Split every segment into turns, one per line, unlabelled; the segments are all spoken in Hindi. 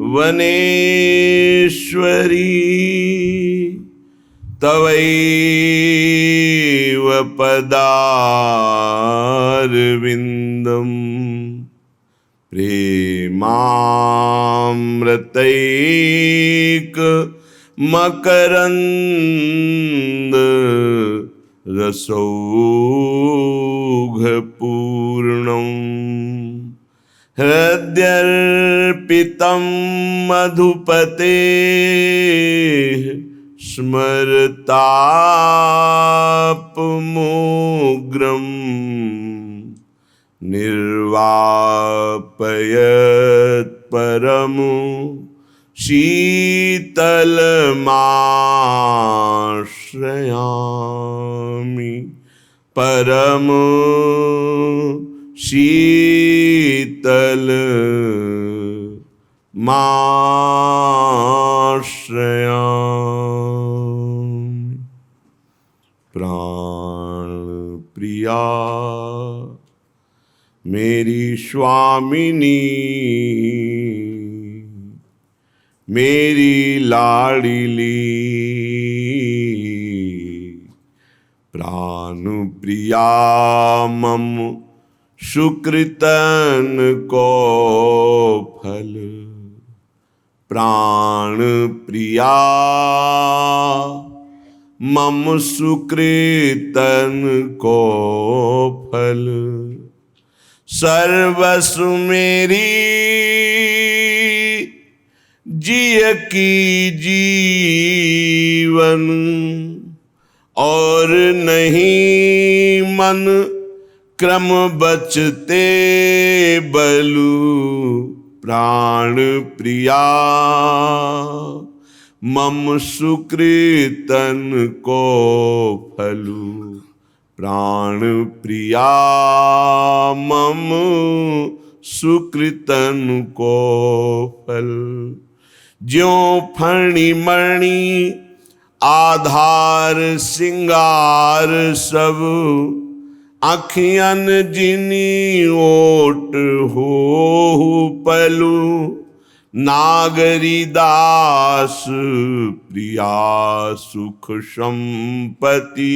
वनेश्वरी तवैव पदारविन्दम् प्रेमामृतैक मकरन्द रसौघपूर्णम् हृद्यर्पितं मधुपते स्मरतापमोग्रम् निर्वापयत् परमो शीतलमाश्रयामि परमो शीतलमाश्रयामि। प्राण प्रिया मेरी स्वामिनी, मेरी लाडली, प्राण प्रिया मम सुकृतन को फल। प्राण प्रिया मम सुकृतन को फल। सर्वस्व मेरी जिय की जीवन, और नहीं मन क्रम बचते बलु। प्राण प्रिया मम सुकृतन को फलु। प्राण प्रिया मम सुकृतन को फल। ज्यों फणिमणि आधार सिंगार सब, अखियन जिनी ओट हो पलु। नागरी दास प्रिया सुख संपत्ति,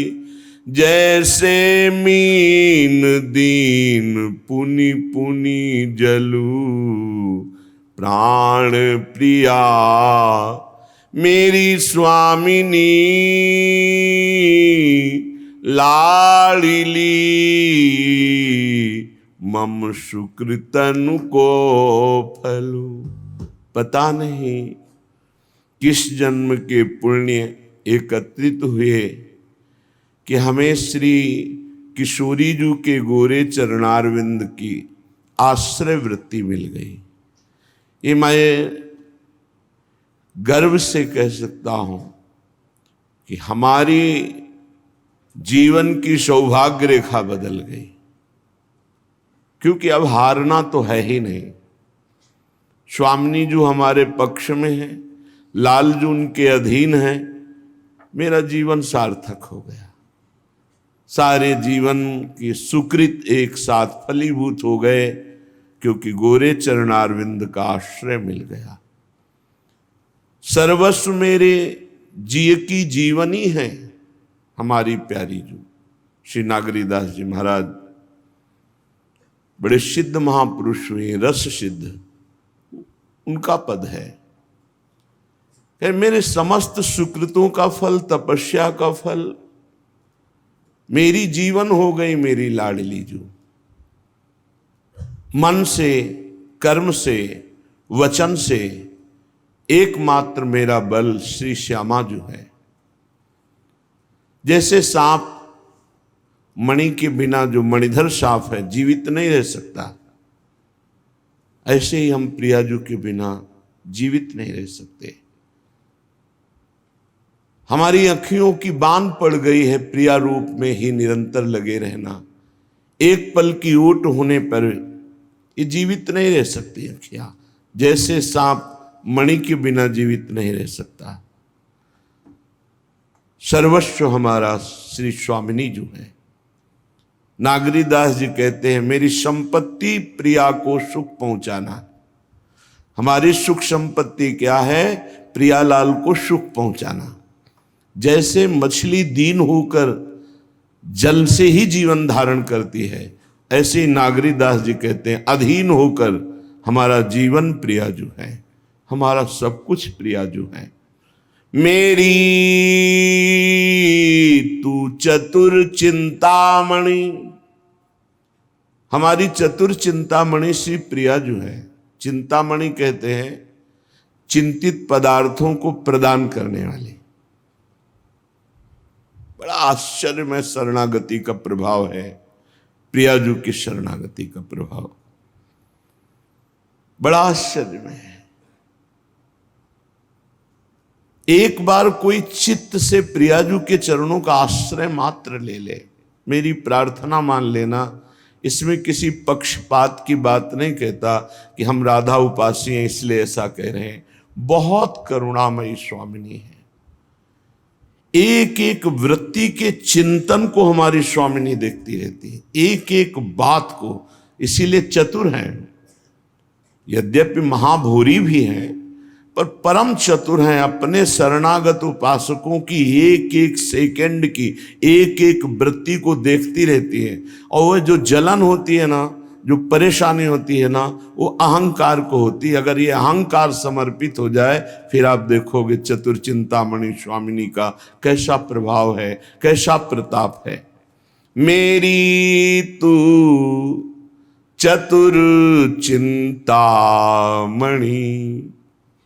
जैसे मीन दीन पुनि पुनि जलू। प्राण प्रिया मेरी स्वामिनी, लाडली, मम सुकृतन को फलू। पता नहीं किस जन्म के पुण्य एकत्रित हुए कि हमें श्री किशोरी जी के गोरे चरणारविंद की आश्रय वृत्ति मिल गई। ये मैं गर्व से कह सकता हूं कि हमारी जीवन की सौभाग्य रेखा बदल गई, क्योंकि अब हारना तो है ही नहीं। स्वामिनी जो हमारे पक्ष में है, लाल जो उनके अधीन है, मेरा जीवन सार्थक हो गया। सारे जीवन की सुकृत एक साथ फलीभूत हो गए, क्योंकि गोरे चरणारविंद का आश्रय मिल गया। सर्वस्व मेरे जिय की जीवनी है हमारी प्यारी जो श्री नागरीदास जी महाराज बड़े सिद्ध महापुरुष हुए, रस सिद्ध उनका पद है। मेरे समस्त सुकृतों का फल, तपस्या का फल मेरी जीवन हो गई मेरी लाडली जो। मन से, कर्म से, वचन से एकमात्र मेरा बल श्री श्यामा जो है। जैसे सांप मणि के बिना, जो मणिधर सांप है, जीवित नहीं रह सकता, ऐसे ही हम प्रियाजू के बिना जीवित नहीं रह सकते। हमारी अखियों की बांध पड़ गई है प्रिया रूप में ही निरंतर लगे रहना। एक पल की ओट होने पर ये जीवित नहीं रह सकती अखियां, जैसे सांप मणि के बिना जीवित नहीं रह सकता। सर्वस्व हमारा श्री स्वामिनी जो है, नागरीदास जी कहते हैं मेरी संपत्ति प्रिया को सुख पहुंचाना। हमारी सुख संपत्ति क्या है? प्रियालाल को सुख पहुंचाना। जैसे मछली दीन होकर जल से ही जीवन धारण करती है, ऐसे ही नागरीदास जी कहते हैं अधीन होकर हमारा जीवन प्रियाजू है, हमारा सब कुछ प्रियाजू है। मेरी तू चतुर चिंतामणि, हमारी चतुर चिंतामणि श्री प्रियाजू है। चिंतामणि कहते हैं चिंतित पदार्थों को प्रदान करने वाले। बड़ा आश्चर्य में शरणागति का प्रभाव है, प्रियाजू की शरणागति का प्रभाव बड़ा आश्चर्य में है। एक बार कोई चित्त से प्रियाजू के चरणों का आश्रय मात्र ले ले, मेरी प्रार्थना मान लेना। इसमें किसी पक्षपात की बात नहीं कहता कि हम राधा उपासी हैं इसलिए ऐसा कह रहे हैं। बहुत करुणामयी स्वामिनी है। एक एक वृत्ति के चिंतन को हमारी स्वामिनी देखती रहती है, एक एक बात को। इसीलिए चतुर हैं, यद्यपि महाभूरी भी हैं, पर परम चतुर हैं। अपने शरणागत उपासकों की एक एक सेकंड की एक एक वृत्ति को देखती रहती है। और वह जो जलन होती है ना, जो परेशानी होती है ना, वो अहंकार को होती है। अगर ये अहंकार समर्पित हो जाए, फिर आप देखोगे चतुर चिंतामणि स्वामिनी का कैसा प्रभाव है, कैसा प्रताप है। मेरी तू चतुर चिंतामणि,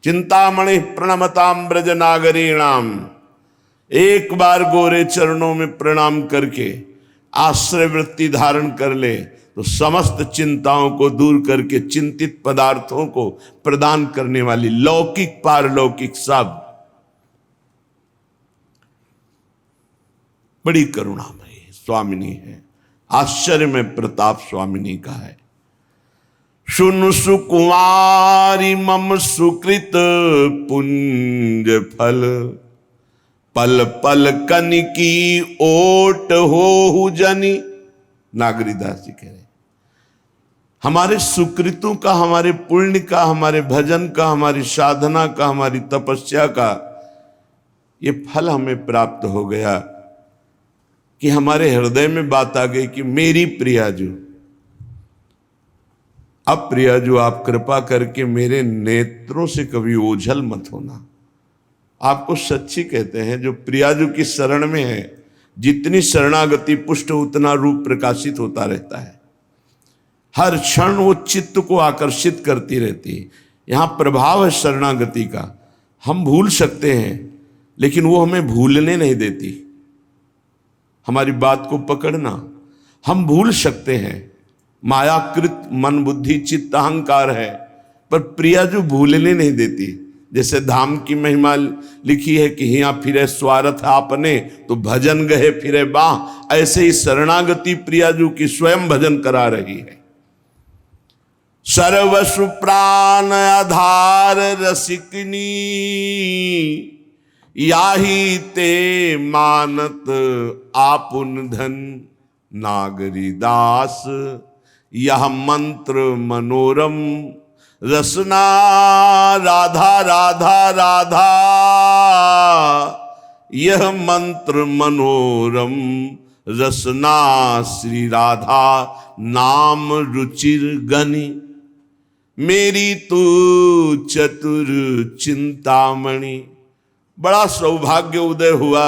चिंतामणि प्रणमताम ब्रज नागरीणाम। एक बार गोरे चरणों में प्रणाम करके आश्रय वृत्ति धारण कर ले तो समस्त चिंताओं को दूर करके चिंतित पदार्थों को प्रदान करने वाली लौकिक पारलौकिक सब बड़ी करुणामयी स्वामिनी है। आश्चर्य में प्रताप स्वामिनी का है। सुन सुकुमारी मम सुकृत पुंज फल, पल पल कनिकी ओट हो जनी। नागरीदास जी कह रहे हमारे सुकृतों का, हमारे पुण्य का, हमारे भजन का, हमारी साधना का, हमारी तपस्या का ये फल हमें प्राप्त हो गया कि हमारे हृदय में बात आ गई कि मेरी प्रियाजू। अब प्रियाजू आप कृपा करके मेरे नेत्रों से कभी ओझल मत होना। आपको सच्ची कहते हैं, जो प्रियाजू की शरण में है, जितनी शरणागति पुष्ट उतना रूप प्रकाशित होता रहता है। हर क्षण वो चित्त को आकर्षित करती रहती है। यहां प्रभाव है शरणागति का। हम भूल सकते हैं लेकिन वो हमें भूलने नहीं देती। हमारी बात को पकड़ना, हम भूल सकते हैं, मायाकृत मन बुद्धि चित्त अहंकार है, पर प्रियाजू भूलने नहीं देती। जैसे धाम की महिमा लिखी है कि हिया फिरे स्वार्थ आपने तो भजन गए फिरे बाह, ऐसे ही शरणागति प्रियाजू की स्वयं भजन करा रही है। सर्वसु प्राण आधार रसिकनी, याही ते मानत आपुन धन। नागरी दास यह मंत्र मनोरम, रसना राधा राधा राधा। यह मंत्र मनोरम, रसना श्री राधा नाम रुचिर गनि। मेरी तू चतुर चिंतामणि। बड़ा सौभाग्य उदय हुआ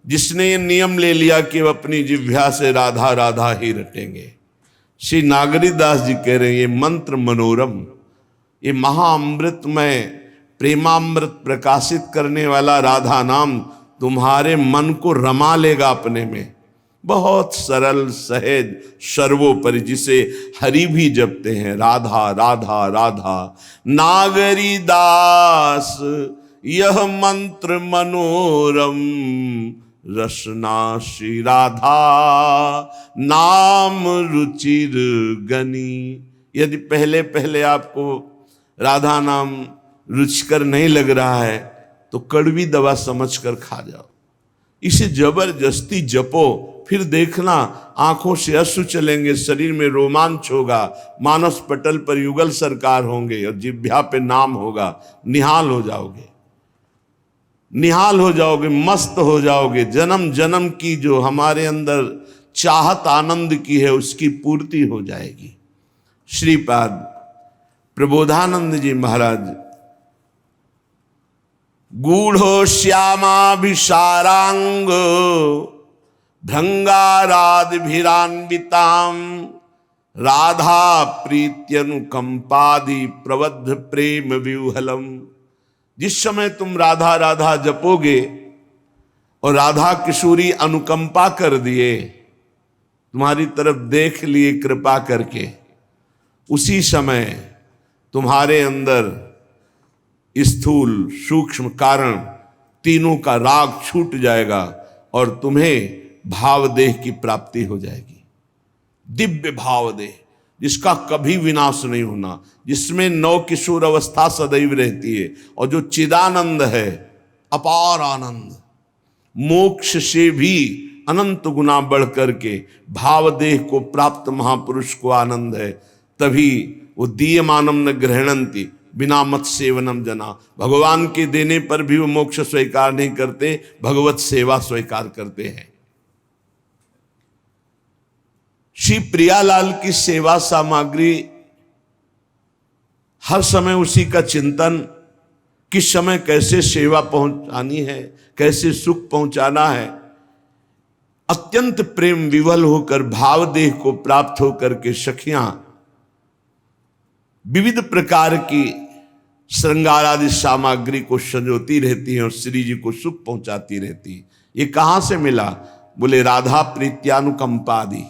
जिसने ये नियम ले लिया कि वह अपनी जिह्वा से राधा राधा ही रटेंगे। श्री नागरीदास जी कह रहे हैं ये मंत्र मनोरम, ये महाअमृतमय प्रेमामृत प्रकाशित करने वाला राधा नाम तुम्हारे मन को रमा लेगा अपने में। बहुत सरल सहज सर्वोपरि, जिसे हरि भी जपते हैं, राधा राधा राधा। नागरी दास यह मंत्र मनोरम, रसना श्री राधा नाम रुचिर गनी। यदि पहले पहले आपको राधा नाम रुचिकर नहीं लग रहा है तो कड़वी दवा समझकर खा जाओ, इसे जबरदस्ती जपो, फिर देखना आंखों से अश्रु चलेंगे, शरीर में रोमांच होगा, मानस पटल पर युगल सरकार होंगे और जिह्वा पे नाम होगा। निहाल हो जाओगे, निहाल हो जाओगे, मस्त हो जाओगे। जन्म जन्म की जो हमारे अंदर चाहत आनंद की है उसकी पूर्ति हो जाएगी। श्रीपाद प्रबोधानंद जी महाराज गूढ़ो श्यामाभिसारांग भृंगारादिभिरान्वितां राधा प्रीत्यनुकंपादि प्रबद्ध प्रेम व्यूहलम। जिस समय तुम राधा राधा जपोगे और राधा किशोरी अनुकंपा कर दिए, तुम्हारी तरफ देख लिए कृपा करके, उसी समय तुम्हारे अंदर स्थूल सूक्ष्म कारण तीनों का राग छूट जाएगा और तुम्हें भाव देह की प्राप्ति हो जाएगी। दिव्य भाव देह जिसका कभी विनाश नहीं होना, जिसमें नव किशोर अवस्था सदैव रहती है और जो चिदानंद है, अपार आनंद, मोक्ष से भी अनंत गुना बढ़ करके भाव देह को प्राप्त महापुरुष को आनंद है। तभी वो दीयमानम न ग्रहणंती बिना मत सेवनम जना। भगवान के देने पर भी वो मोक्ष स्वीकार नहीं करते, भगवत सेवा स्वीकार करते हैं। श्री प्रियालाल की सेवा सामग्री हर समय उसी का चिंतन, किस समय कैसे सेवा पहुंचानी है, कैसे सुख पहुंचाना है। अत्यंत प्रेम विवल होकर भाव देह को प्राप्त होकर के सखियां विविध प्रकार की श्रृंगार आदि सामग्री को संजोती रहती हैं और श्री जी को सुख पहुंचाती रहती। ये कहां से मिला? बोले राधा प्रीत्यानुकंपादि।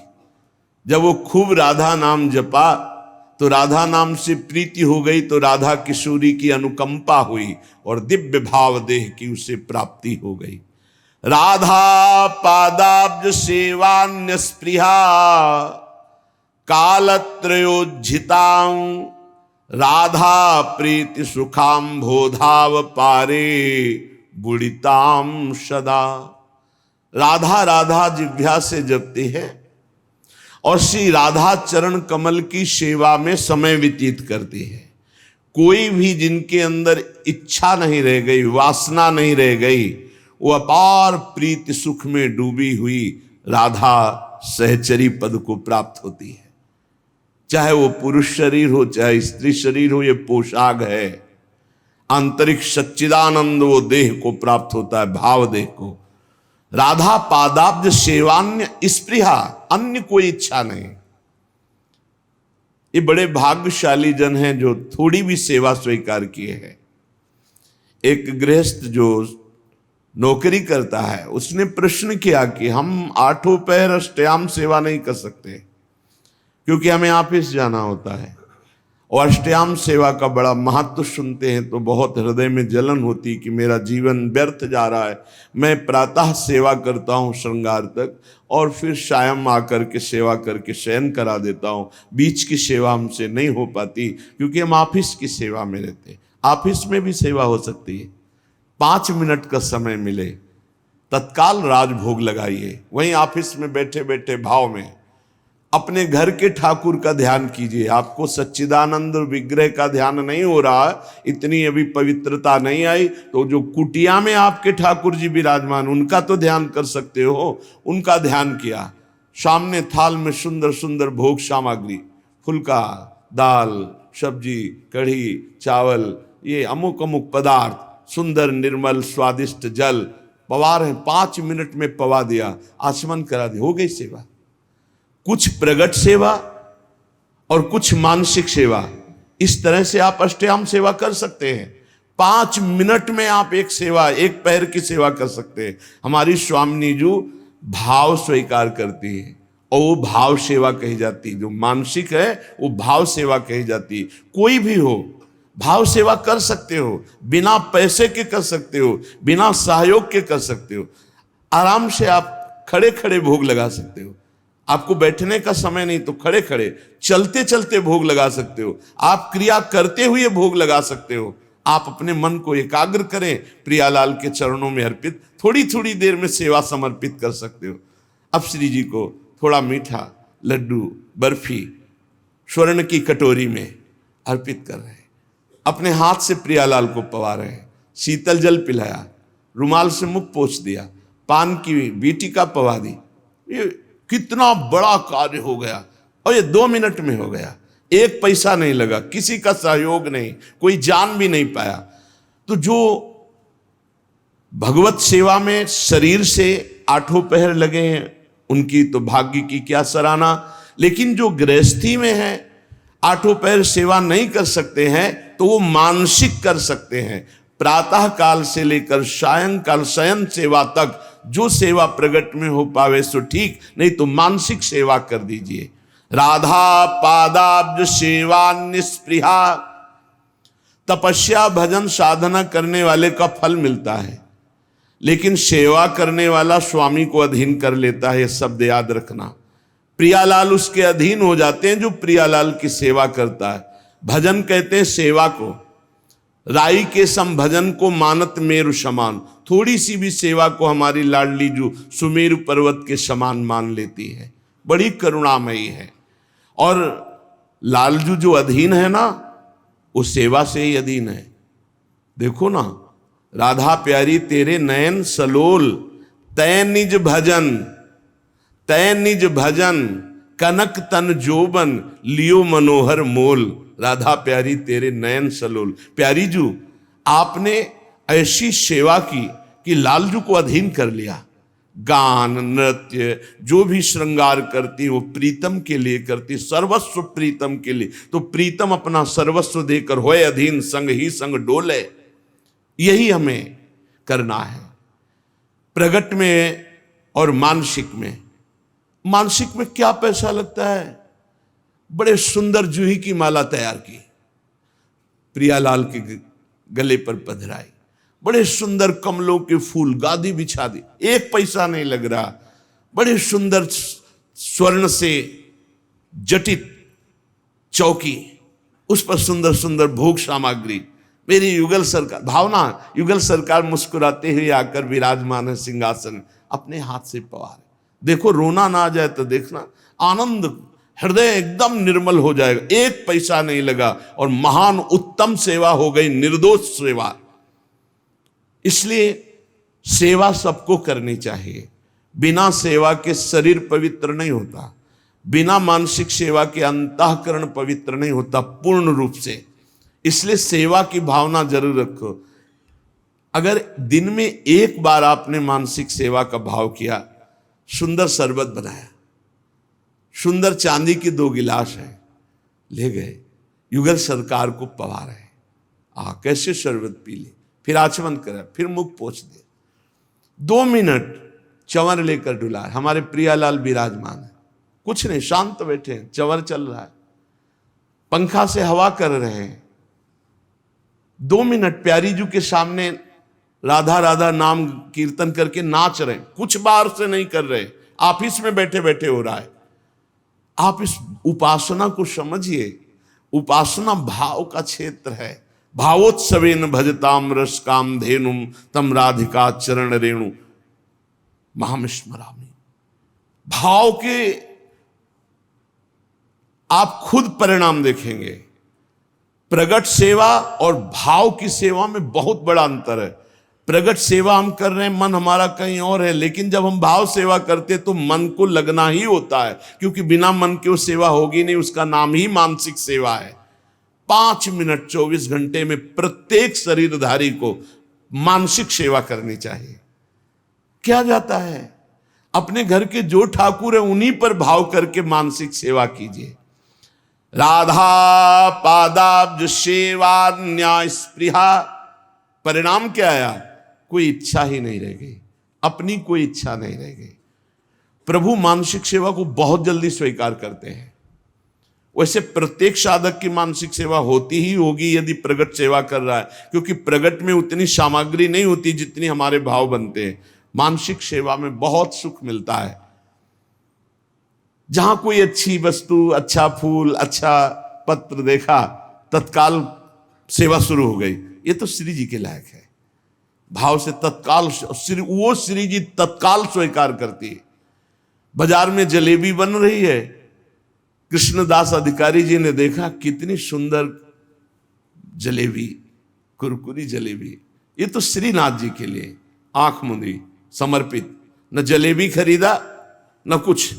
जब वो खूब राधा नाम जपा तो राधा नाम से प्रीति हो गई, तो राधा किशोरी की अनुकंपा हुई और दिव्य भाव देह की उसे प्राप्ति हो गई। राधा पादाब्ज सेवान्य स्पृहा कालत्रयोज्झितां राधा प्रीति सुखाम बोधाव पारे बुड़िताम सदा। राधा राधा जिह्वा से जपती है और श्री राधा चरण कमल की सेवा में समय व्यतीत करती है। कोई भी जिनके अंदर इच्छा नहीं रह गई, वासना नहीं रह गई, वो अपार प्रीति सुख में डूबी हुई राधा सहचरी पद को प्राप्त होती है। चाहे वो पुरुष शरीर हो चाहे स्त्री शरीर हो, ये पोशाक है। आंतरिक सच्चिदानंद वो देह को प्राप्त होता है, भाव देह को। राधा पादाब्ज सेवान्य स्पृहा, अन्य कोई इच्छा नहीं। ये बड़े भाग्यशाली जन हैं जो थोड़ी भी सेवा स्वीकार किए हैं। एक गृहस्थ जो नौकरी करता है, उसने प्रश्न किया कि हम आठों पहर अष्टयाम सेवा नहीं कर सकते क्योंकि हमें ऑफिस जाना होता है, और अष्टयाम सेवा का बड़ा महत्व सुनते हैं तो बहुत हृदय में जलन होती कि मेरा जीवन व्यर्थ जा रहा है। मैं प्रातः सेवा करता हूँ श्रृंगार तक और फिर शायम आकर के सेवा करके शयन करा देता हूँ, बीच की सेवा हमसे नहीं हो पाती क्योंकि हम ऑफिस की सेवा में रहते। ऑफिस में भी सेवा हो सकती है, 5 मिनट का समय मिले तत्काल राजभोग लगाइए। वहीं ऑफिस में बैठे बैठे भाव में अपने घर के ठाकुर का ध्यान कीजिए। आपको सच्चिदानंद विग्रह का ध्यान नहीं हो रहा, इतनी अभी पवित्रता नहीं आई, तो जो कुटिया में आपके ठाकुर जी विराजमान उनका तो ध्यान कर सकते हो। उनका ध्यान किया, सामने थाल में सुंदर सुंदर भोग सामग्री, फुल्का, दाल, सब्जी, कढ़ी, चावल, ये अमुक अमुक पदार्थ, सुंदर निर्मल स्वादिष्ट जल, पवा रहे, 5 मिनट में पवा दिया, आचमन करा दिया, हो गई सेवा। कुछ प्रगट सेवा और कुछ मानसिक सेवा, इस तरह से आप अष्टयाम सेवा कर सकते हैं। 5 मिनट में आप एक सेवा, एक पैर की सेवा कर सकते हैं। हमारी स्वामिनी जी भाव स्वीकार करती है और वो भाव सेवा कही जाती है। जो मानसिक है वो भाव सेवा कही जाती है। कोई भी हो भाव सेवा कर सकते हो, बिना पैसे के कर सकते हो, बिना सहयोग के कर सकते हो। आराम से आप खड़े खड़े भोग लगा सकते हो। आपको बैठने का समय नहीं तो खड़े खड़े, चलते चलते भोग लगा सकते हो। आप क्रिया करते हुए भोग लगा सकते हो। आप अपने मन को एकाग्र करें, प्रियालाल के चरणों में अर्पित थोड़ी थोड़ी देर में सेवा समर्पित कर सकते हो। अब श्री जी को थोड़ा मीठा, लड्डू, बर्फी स्वर्ण की कटोरी में अर्पित कर रहे हैं, अपने हाथ से प्रियालाल को पवा रहे हैं, शीतल जल पिलाया, रुमाल से मुख पोंछ दिया, पान की बीटिका पवा दी। ये कितना बड़ा कार्य हो गया, और ये 2 मिनट में हो गया, 1 पैसा नहीं लगा, किसी का सहयोग नहीं, कोई जान भी नहीं पाया। तो जो भगवत सेवा में शरीर से 8 पहर लगे हैं, उनकी तो भाग्य की क्या सराहना, लेकिन जो गृहस्थी में है 8 पहर सेवा नहीं कर सकते हैं, तो वो मानसिक कर सकते हैं। प्रातः काल से लेकर सायंकाल शयन सेवा तक जो सेवा प्रगट में हो पावे सो ठीक, नहीं तो मानसिक सेवा कर दीजिए। राधा पादाब्ज सेवा निस्पृहा, तपस्या भजन साधना करने वाले का फल मिलता है, लेकिन सेवा करने वाला स्वामी को अधीन कर लेता है, ये शब्द याद रखना। प्रियालाल उसके अधीन हो जाते हैं जो प्रियालाल की सेवा करता है। भजन कहते हैं सेवा को, राई के सम भजन को मानत मेरु समान, थोड़ी सी भी सेवा को हमारी लाडली जो सुमेरु पर्वत के समान मान लेती है, बड़ी करुणामयी है। और लालजू जो अधीन है ना, वो सेवा से ही अधीन है। देखो ना, राधा प्यारी तेरे नयन सलोल, तय निज भजन, तय निज भजन, कनक तन जोबन, लियो मनोहर मोल। राधा प्यारी तेरे नयन सलोल, प्यारी जू आपने ऐसी सेवा की कि लालजू को अधीन कर लिया। गान नृत्य जो भी श्रृंगार करती वो प्रीतम के लिए करती, सर्वस्व प्रीतम के लिए। तो प्रीतम अपना सर्वस्व देकर होए अधीन, संग ही संग डोले। यही हमें करना है प्रगट में और मानसिक में। मानसिक में क्या पैसा लगता है, बड़े सुंदर जूही की माला तैयार की, प्रियालाल के गले पर पधराई, बड़े सुंदर कमलों के फूल, गादी बिछा दी, 1 पैसा नहीं लग रहा, बड़े सुंदर स्वर्ण से जटित चौकी, उस पर सुंदर सुंदर भोग सामग्री। मेरी युगल सरकार, भावना युगल सरकार मुस्कुराते हुए आकर विराजमान है सिंहासन, अपने हाथ से पवार। देखो रोना ना आ जाए तो देखना, आनंद हृदय एकदम निर्मल हो जाएगा। 1 पैसा नहीं लगा और महान उत्तम सेवा हो गई, निर्दोष सेवा। इसलिए सेवा सबको करनी चाहिए। बिना सेवा के शरीर पवित्र नहीं होता, बिना मानसिक सेवा के अंतःकरण पवित्र नहीं होता पूर्ण रूप से। इसलिए सेवा की भावना जरूर रखो। अगर दिन में 1 बार आपने मानसिक सेवा का भाव किया, सुंदर शरबत बनाया, सुंदर चांदी की 2 गिलास है, ले गए, युगल सरकार को पवा रहे, कैसे शरबत पी ले, फिर आचमन करा, फिर मुख पोंछ दे, 2 मिनट चंवर लेकर डुला। हमारे प्रियालाल विराजमान है, कुछ नहीं, शांत बैठे हैं, चंवर चल रहा है, पंखा से हवा कर रहे हैं। 2 मिनट प्यारी जू के सामने राधा राधा नाम कीर्तन करके नाच रहे हैं, कुछ बार से नहीं कर रहे, ऑफिस में बैठे बैठे हो रहा है। आप इस उपासना को समझिए, उपासना भाव का क्षेत्र है। भावोत्सवेन भजताम रस काम धेनुम, तम राधिका चरण रेणु महामिस्मरामि। भाव के आप खुद परिणाम देखेंगे। प्रगट सेवा और भाव की सेवा में बहुत बड़ा अंतर है। प्रगट सेवा हम कर रहे हैं, मन हमारा कहीं और है, लेकिन जब हम भाव सेवा करते तो मन को लगना ही होता है, क्योंकि बिना मन के वो सेवा होगी नहीं, उसका नाम ही मानसिक सेवा है। 5 मिनट 24 घंटे में प्रत्येक शरीरधारी को मानसिक सेवा करनी चाहिए। क्या जाता है, अपने घर के जो ठाकुर है उन्हीं पर भाव करके मानसिक सेवा कीजिए। राधा पादाब्ज सेवा न्याय स्पृहा, परिणाम क्या आया, कोई इच्छा ही नहीं रह गई, अपनी कोई इच्छा नहीं रह गई। प्रभु मानसिक सेवा को बहुत जल्दी स्वीकार करते हैं। वैसे प्रत्येक साधक की मानसिक सेवा होती ही होगी यदि प्रगट सेवा कर रहा है, क्योंकि प्रगट में उतनी सामग्री नहीं होती जितनी हमारे भाव बनते हैं। मानसिक सेवा में बहुत सुख मिलता है। जहां कोई अच्छी वस्तु, अच्छा फूल, अच्छा पत्र देखा, तत्काल सेवा शुरू हो गई। ये तो श्री जी के लायक है। भाव से तत्काल वो श्री जी तत्काल स्वीकार करती है। बाजार में जलेबी बन रही है, कृष्णदास अधिकारी जी ने देखा कितनी सुंदर जलेबी, कुरकुरी जलेबी, ये तो श्रीनाथ जी के लिए आंख मूंदी समर्पित। न जलेबी खरीदा न कुछ।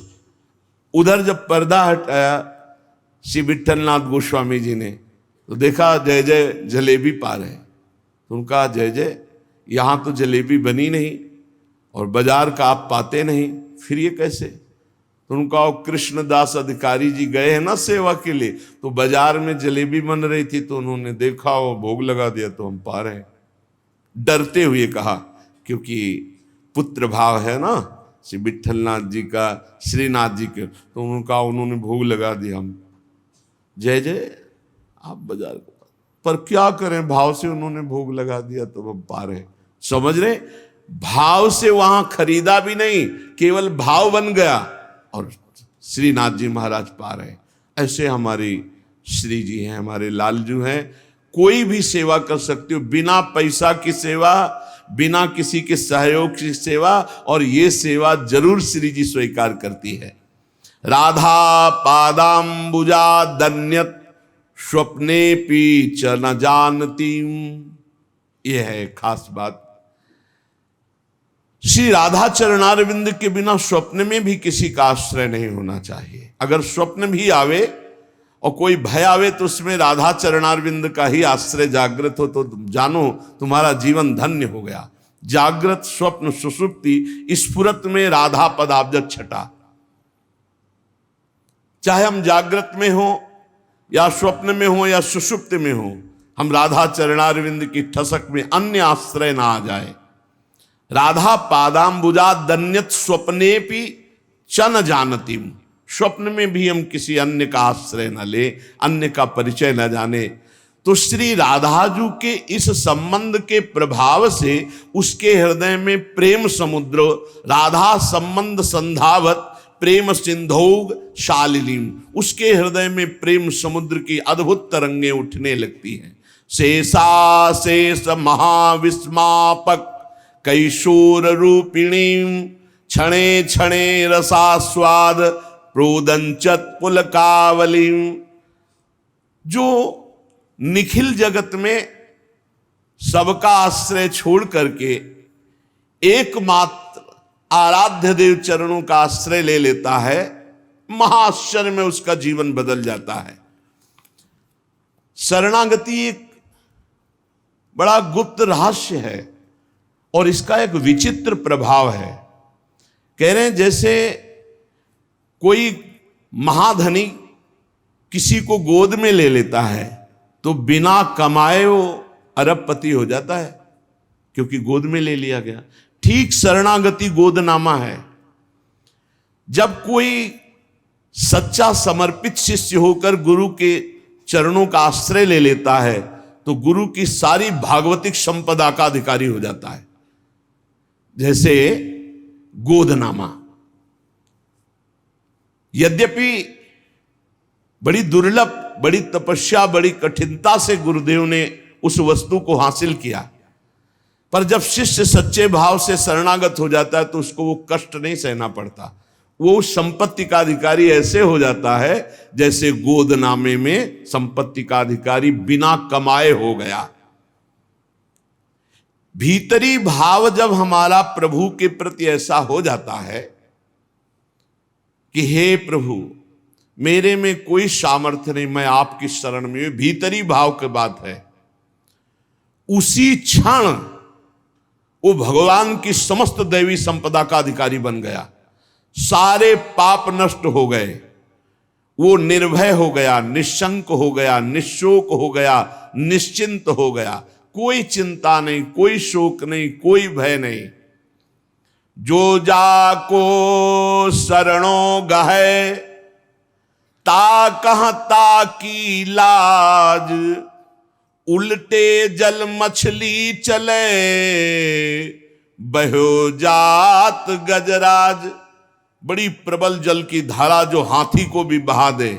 उधर जब पर्दा हटाया श्री विठलनाथ गोस्वामी जी ने तो देखा जय जय जलेबी पा रहे, तो उनका जय जय, यहां तो जलेबी बनी नहीं और बाजार का आप पाते नहीं, फिर ये कैसे? तो उनका कृष्णदास अधिकारी जी गए हैं ना सेवा के लिए, तो बाजार में जलेबी बन रही थी तो उन्होंने देखा और भोग लगा दिया, तो हम पा रहे हैं। डरते हुए कहा, क्योंकि पुत्र भाव है ना श्री विठलनाथ जी का, श्रीनाथ जी के, तो उनका उन्होंने भोग लगा दिया। हम जय जय आप बाजार को, पर क्या करें, भाव से उन्होंने भोग लगा दिया तो हम पा रहे। समझ रहे? भाव से वहां खरीदा भी नहीं, केवल भाव बन गया और श्रीनाथ जी महाराज पा रहे। ऐसे हमारी श्री जी हैं, हमारे लालजू हैं। कोई भी सेवा कर सकते हो, बिना पैसा की सेवा, बिना किसी के सहयोग की सेवा, और ये सेवा जरूर श्री जी स्वीकार करती है। राधा पादाम्बुजा दन्यत स्वप्ने पी च न जानती, यह है खास बात। श्री राधा चरणारविंद के बिना स्वप्न में भी किसी का आश्रय नहीं होना चाहिए। अगर स्वप्न भी आवे और कोई भय आवे तो उसमें राधा चरणारविंद का ही आश्रय जागृत हो तो जानो तुम्हारा जीवन धन्य हो गया। जागृत स्वप्न सुषुप्ति स्फुरत में राधा पदाब्ज छटा। चाहे हम जागृत में हो या स्वप्न में हो या सुषुप्त में हो, हम राधा चरणारविंद की ठसक में अन्य आश्रय ना आ जाए। राधा पादाम्बुजा दन्यत स्वप्नेपि च न जानती, स्वप्न में भी हम किसी अन्य का आश्रय न ले, अन्य का परिचय न जाने। तो श्री राधाजू के इस संबंध के प्रभाव से उसके हृदय में प्रेम समुद्र, राधा संबंध संधावत प्रेम सिंधौग शालिनीम, उसके हृदय में प्रेम समुद्र की अद्भुत तरंगें उठने लगती हैं। शेषा शेष महाविस्मापक कैशोर रूपिणी, क्षणे क्षणे रसास्वाद प्रोदंचत पुलकावली। जो निखिल जगत में सबका आश्रय छोड़ करके एकमात्र आराध्य देव चरणों का आश्रय ले लेता है, महाआश्चर्य में उसका जीवन बदल जाता है। शरणागति एक बड़ा गुप्त रहस्य है और इसका एक विचित्र प्रभाव है। कह रहे हैं जैसे कोई महाधनी किसी को गोद में ले लेता है तो बिना कमाए वो अरबपति हो जाता है, क्योंकि गोद में ले लिया गया। ठीक शरणागति गोदनामा है। जब कोई सच्चा समर्पित शिष्य होकर गुरु के चरणों का आश्रय ले लेता है तो गुरु की सारी भागवतिक संपदा का अधिकारी हो जाता है। जैसे गोदनामा, यद्यपि बड़ी दुर्लभ, बड़ी तपस्या, बड़ी कठिनता से गुरुदेव ने उस वस्तु को हासिल किया, पर जब शिष्य सच्चे भाव से शरणागत हो जाता है तो उसको वो कष्ट नहीं सहना पड़ता। वो उस संपत्ति का अधिकारी ऐसे हो जाता है जैसे गोदनामे में संपत्ति का अधिकारी बिना कमाए हो गया। भीतरी भाव जब हमारा प्रभु के प्रति ऐसा हो जाता है कि हे प्रभु मेरे में कोई सामर्थ्य नहीं, मैं आपकी शरण में, भीतरी भाव की बात है, उसी क्षण वो भगवान की समस्त दैवी संपदा का अधिकारी बन गया। सारे पाप नष्ट हो गए, वो निर्भय हो गया, निशंक हो गया, निशोक हो गया, निश्चिंत हो गया। कोई चिंता नहीं, कोई शोक नहीं, कोई भय नहीं। जो जाको शरणों गहे ता कहता की लाज, उल्टे जल मछली चले बहो जात गजराज। बड़ी प्रबल जल की धारा जो हाथी को भी बहा दे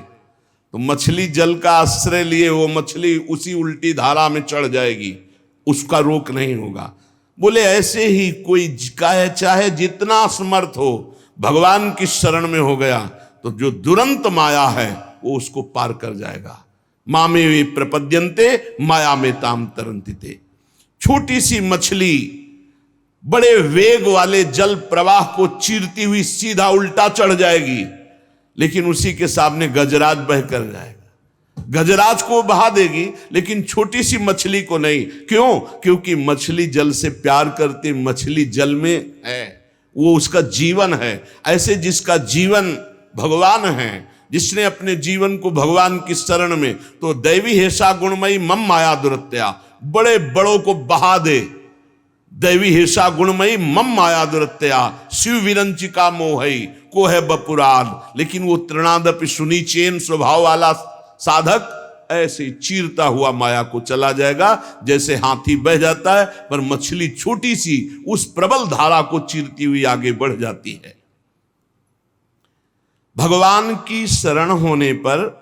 तो मछली जल का आश्रय लिए वो मछली उसी उल्टी धारा में चढ़ जाएगी, उसका रोक नहीं होगा। बोले ऐसे ही कोई चाहे जितना समर्थ हो, भगवान की शरण में हो गया तो जो दुरंत माया है वो उसको पार कर जाएगा। मामे वे प्रपद्यन्ते माया में ताम तरंतिते। छोटी सी मछली बड़े वेग वाले जल प्रवाह को चीरती हुई सीधा उल्टा चढ़ जाएगी, लेकिन उसी के सामने गजराज बह कर जाएगा। गजराज को बहा देगी लेकिन छोटी सी मछली को नहीं। क्यों? क्योंकि मछली जल से प्यार करती, मछली जल में है, वो उसका जीवन है। ऐसे जिसका जीवन भगवान है, जिसने अपने जीवन को भगवान की शरण में, तो दैवी हेषा गुणमयी मम माया दुरत्या, बड़े बड़ों को बहा दे। दैवी हेषा गुणमयी मम माया दुरत्या शिव विरंचिका मोहई को है बपुरान। लेकिन वो तृणादपि सुनीचेन स्वभाव वाला साधक ऐसे चीरता हुआ माया को चला जाएगा, जैसे हाथी बह जाता है पर मछली छोटी सी उस प्रबल धारा को चीरती हुई आगे बढ़ जाती है। भगवान की शरण होने पर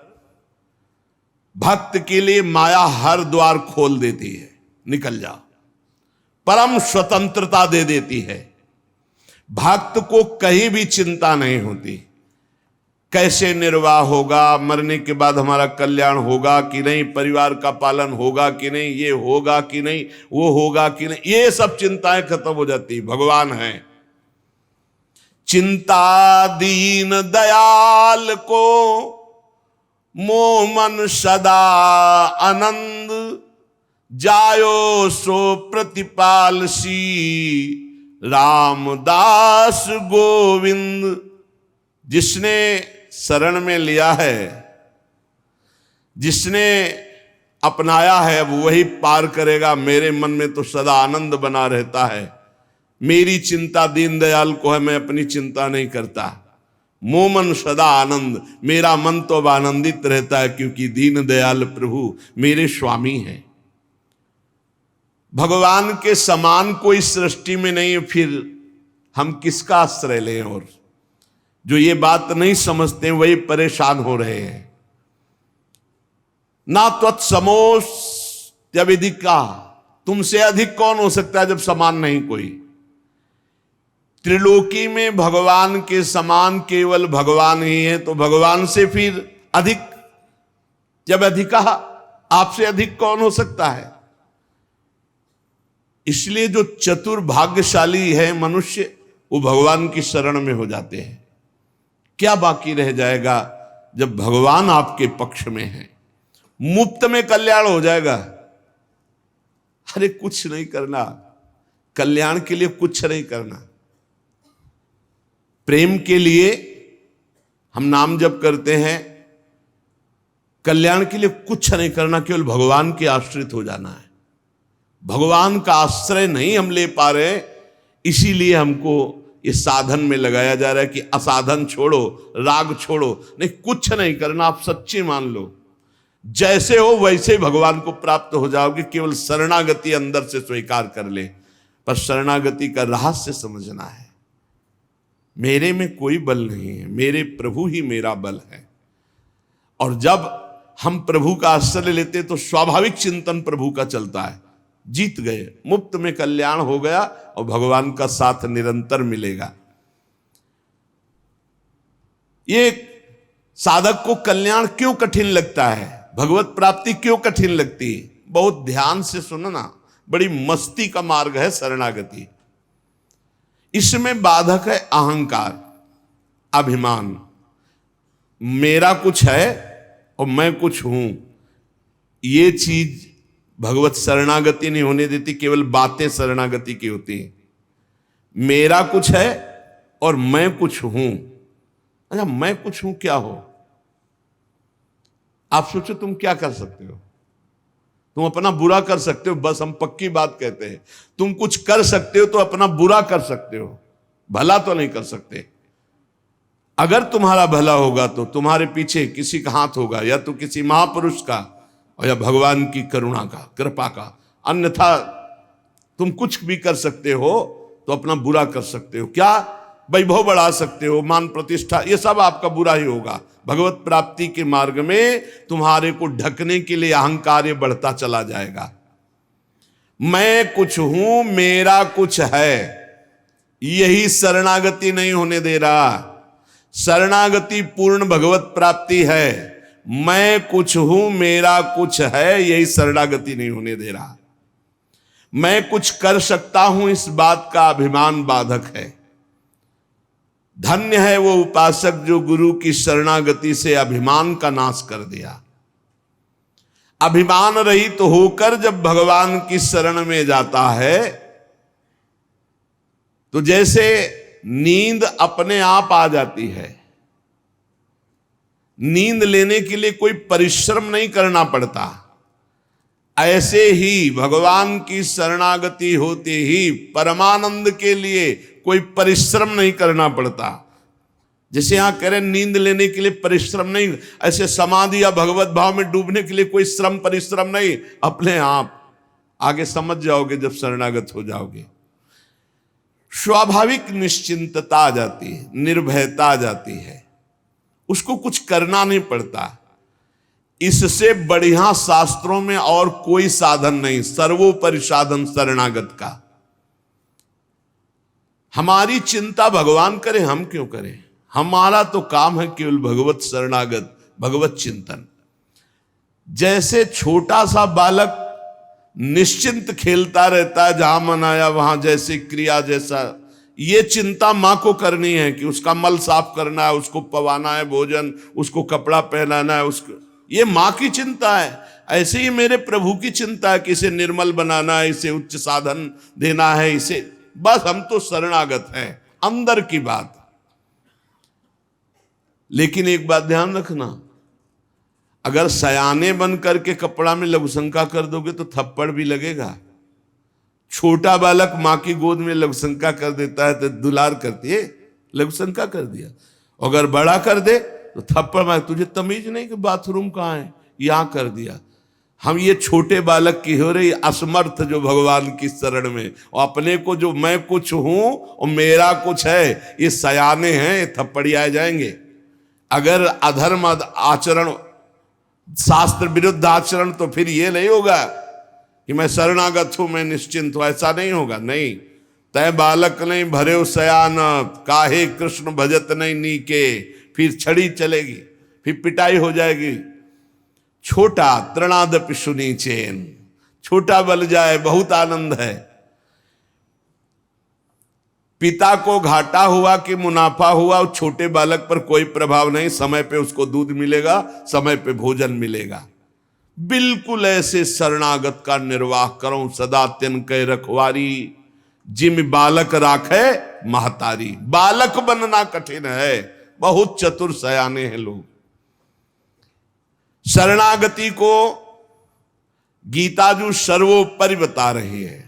भक्त के लिए माया हर द्वार खोल देती है, निकल जाओ, परम स्वतंत्रता दे देती है। भक्त को कहीं भी चिंता नहीं होती, कैसे निर्वाह होगा, मरने के बाद हमारा कल्याण होगा कि नहीं, परिवार का पालन होगा कि नहीं, ये होगा कि नहीं, वो होगा कि नहीं, ये सब चिंताएं खत्म हो जाती। भगवान है। चिंता दीन दयाल को मोह मन सदा आनंद, जायो सो प्रतिपाल सी रामदास गोविंद। जिसने शरण में लिया है, जिसने अपनाया है, अब वही पार करेगा। मेरे मन में तो सदा आनंद बना रहता है। मेरी चिंता दीनदयाल को है, मैं अपनी चिंता नहीं करता। मोमन सदा आनंद, मेरा मन तो अब आनंदित रहता है क्योंकि दीनदयाल प्रभु मेरे स्वामी हैं। भगवान के समान कोई सृष्टि में नहीं है, फिर हम किसका आश्रय लें? और जो ये बात नहीं समझते वही परेशान हो रहे हैं। ना त्वत्समोऽस्त्यविधिका, तुमसे अधिक कौन हो सकता है जब समान नहीं कोई। त्रिलोकी में भगवान के समान केवल भगवान ही है, तो भगवान से फिर अधिक जब अधिका, आपसे अधिक कौन हो सकता है। इसलिए जो चतुर भाग्यशाली है मनुष्य, वो भगवान की शरण में हो जाते हैं। क्या बाकी रह जाएगा जब भगवान आपके पक्ष में है? मुफ्त में कल्याण हो जाएगा। अरे कुछ नहीं करना, कल्याण के लिए कुछ नहीं करना। प्रेम के लिए हम नाम जप करते हैं, कल्याण के लिए कुछ नहीं करना, केवल भगवान के आश्रित हो जाना है। भगवान का आश्रय नहीं हम ले पा रहे, इसीलिए हमको ये साधन में लगाया जा रहा है कि असाधन छोड़ो, राग छोड़ो। नहीं, कुछ नहीं करना, आप सच्ची मान लो। जैसे हो वैसे भगवान को प्राप्त हो जाओगे। केवल शरणागति अंदर से स्वीकार कर ले। पर शरणागति का रहस्य समझना है। मेरे में कोई बल नहीं है, मेरे प्रभु ही मेरा बल है। और जब हम प्रभु का आश्रय लेते तो स्वाभाविक चिंतन प्रभु का चलता है। जीत गए, मुफ्त में कल्याण हो गया और भगवान का साथ निरंतर मिलेगा। ये साधक को कल्याण क्यों कठिन लगता है, भगवत प्राप्ति क्यों कठिन लगती है? बहुत ध्यान से सुनना, बड़ी मस्ती का मार्ग है शरणागति। इसमें बाधक है अहंकार, अभिमान। मेरा कुछ है और मैं कुछ हूं, ये चीज भगवत शरणागति नहीं होने देती। केवल बातें शरणागति की होती हैं। मेरा कुछ है और मैं कुछ हूं। अच्छा, मैं कुछ हूं क्या हो? आप सोचो तुम क्या कर सकते हो? तुम अपना बुरा कर सकते हो, बस हम पक्की बात कहते हैं। तुम कुछ कर सकते हो तो अपना बुरा कर सकते हो, भला तो नहीं कर सकते। अगर तुम्हारा भला होगा तो तुम्हारे पीछे किसी का हाथ होगा, या तो किसी महापुरुष का और या भगवान की करुणा का, कृपा का। अन्यथा तुम कुछ भी कर सकते हो तो अपना बुरा कर सकते हो। क्या? वैभव बढ़ा सकते हो, मान प्रतिष्ठा, ये सब आपका बुरा ही होगा। भगवत प्राप्ति के मार्ग में तुम्हारे को ढकने के लिए अहंकार ये बढ़ता चला जाएगा। मैं कुछ हूं, मेरा कुछ है, यही शरणागति नहीं होने दे रहा। शरणागति पूर्ण भगवत प्राप्ति है। मैं कुछ हूं, मेरा कुछ है, यही शरणागति नहीं होने दे रहा। मैं कुछ कर सकता हूं, इस बात का अभिमान बाधक है। धन्य है वो उपासक जो गुरु की शरणागति से अभिमान का नाश कर दिया। अभिमान रहित होकर जब भगवान की शरण में जाता है तो जैसे नींद अपने आप आ जाती है। नींद लेने के लिए कोई परिश्रम नहीं करना पड़ता। ऐसे ही भगवान की शरणागति होते ही परमानंद के लिए कोई परिश्रम नहीं करना पड़ता। जैसे यहां कह रहे नींद लेने के लिए परिश्रम नहीं, ऐसे समाधि या भगवत भाव में डूबने के लिए कोई श्रम परिश्रम नहीं, अपने आप आगे समझ जाओगे जब शरणागत हो जाओगे। स्वाभाविक निश्चिंतता आ जाती है, निर्भयता आ जाती है, उसको कुछ करना नहीं पड़ता। इससे बढ़िया शास्त्रों में और कोई साधन नहीं, सर्वोपरि साधन शरणागत का। हमारी चिंता भगवान करे, हम क्यों करें? हमारा तो काम है केवल भगवत शरणागत, भगवत चिंतन। जैसे छोटा सा बालक निश्चिंत खेलता रहता है, जहां मन आया वहां जैसे क्रिया, जैसा ये चिंता मां को करनी है कि उसका मल साफ करना है, उसको पवाना है भोजन, उसको कपड़ा पहनाना है, उसको, ये मां की चिंता है। ऐसे ही मेरे प्रभु की चिंता है कि इसे निर्मल बनाना है, इसे उच्च साधन देना है, इसे, बस हम तो शरणागत हैं, अंदर की बात। लेकिन एक बात ध्यान रखना, अगर सयाने बन करके कपड़ा में लघुशंका कर दोगे तो थप्पड़ भी लगेगा। छोटा बालक मां की गोद में लघुशंका कर देता है तो दुलार करती है, लघुशंका कर दिया। अगर बड़ा कर दे तो थप्पड़ मार, तुझे तमीज नहीं कि बाथरूम कहाँ है, यहां कर दिया। हम ये छोटे बालक की हो रही असमर्थ जो भगवान की शरण में, और अपने को जो मैं कुछ हूं और मेरा कुछ है, ये सयाने हैं, थप्पड़ियाए जाएंगे। अगर अधर्म आचरण, शास्त्र विरुद्ध आचरण, तो फिर ये नहीं होगा कि मैं शरणागत हूं, मैं निश्चिंत हूं, ऐसा नहीं होगा। नहीं, तय बालक नहीं भरे सयान, काहे कृष्ण भजत नहीं नीके, फिर छड़ी चलेगी, फिर पिटाई हो जाएगी। छोटा तृणादपि सुनी चैन, छोटा बल जाए बहुत आनंद है। पिता को घाटा हुआ कि मुनाफा हुआ, छोटे बालक पर कोई प्रभाव नहीं। समय पे उसको दूध मिलेगा, समय पे भोजन मिलेगा। बिल्कुल ऐसे शरणागत का निर्वाह करो, सदा तिन के रखवारी, जिम बालक राखे महतारी। बालक बनना कठिन है, बहुत चतुर सयाने हैं लोग। शरणागति को गीताजू सर्वोपरि बता रही है।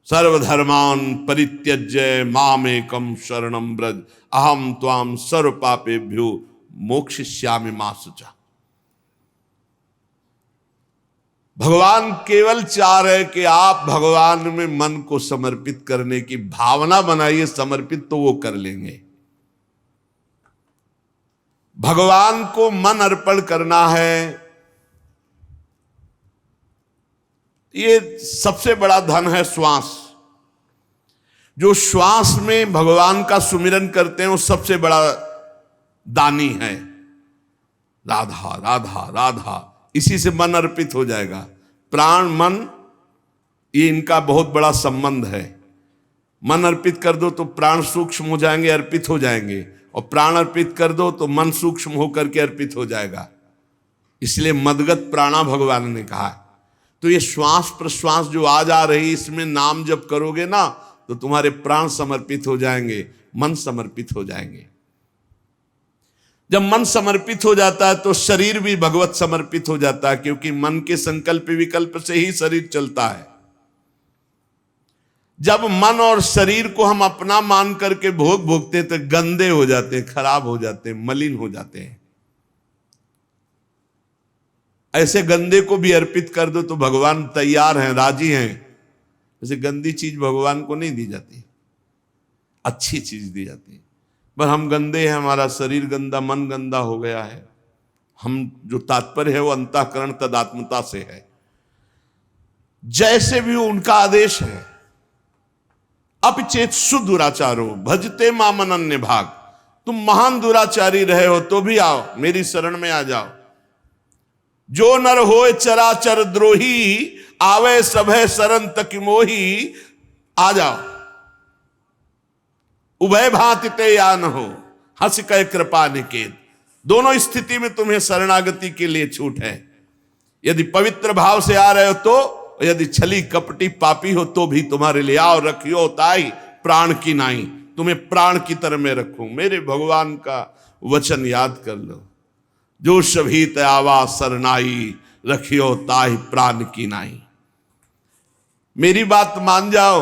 सर्वधर्मान परित्यज्य मामेकम शरणं व्रज, अहम त्वाम सर्व पापेभ्यो मोक्षयिष्यामि मा शुचा। भगवान केवल चाह रहे कि आप भगवान में मन को समर्पित करने की भावना बनाइए, समर्पित तो वो कर लेंगे। भगवान को मन अर्पण करना है, ये सबसे बड़ा धन है। श्वास, जो श्वास में भगवान का सुमिरन करते हैं वो सबसे बड़ा दानी है। राधा राधा राधा, इसी से मन अर्पित हो जाएगा। प्राण मन, ये इनका बहुत बड़ा संबंध है। मन अर्पित कर दो तो प्राण सूक्ष्म हो जाएंगे, अर्पित हो जाएंगे, और प्राण अर्पित कर दो तो मन सूक्ष्म होकर के अर्पित हो जाएगा। इसलिए मदगत प्राणा भगवान ने कहा। तो ये श्वास प्रश्वास जो आज आ रही, इसमें नाम जब करोगे ना तो तुम्हारे प्राण समर्पित हो जाएंगे, मन समर्पित हो जाएंगे। जब मन समर्पित हो जाता है तो शरीर भी भगवत समर्पित हो जाता है, क्योंकि मन के संकल्प विकल्प से ही शरीर चलता है। जब मन और शरीर को हम अपना मान करके भोगते हैं तो गंदे हो जाते हैं, खराब हो जाते हैं, मलिन हो जाते हैं। ऐसे गंदे को भी अर्पित कर दो तो भगवान तैयार हैं, राजी हैं। ऐसे गंदी चीज भगवान को नहीं दी जाती, अच्छी चीज दी जाती है। पर हम गंदे हैं, हमारा शरीर गंदा, मन गंदा हो गया है। हम जो तात्पर्य है वो अंतःकरण तदात्मता से है। जैसे भी उनका आदेश है, अपचेत्सु दुराचारो भजते माम अनन्य भाग। तुम महान दुराचारी रहे हो तो भी आओ, मेरी शरण में आ जाओ। जो नर होए चराचर द्रोही, आवे सभय शरण तक मोही। आ जाओ, उभय भांति ते या न हो, हंस कह कृपा निकेत। दोनों स्थिति में तुम्हें शरणागति के लिए छूट है। यदि पवित्र भाव से आ रहे हो तो, यदि छली कपटी पापी हो तो भी तुम्हारे लिए आओ रखियो ताई प्राण की नाई। तुम्हें प्राण की तरह में रखूं। मेरे भगवान का वचन याद कर लो, जो सभी आवा सरनाई, रखियो ताई प्राण की नाई। मेरी बात मान जाओ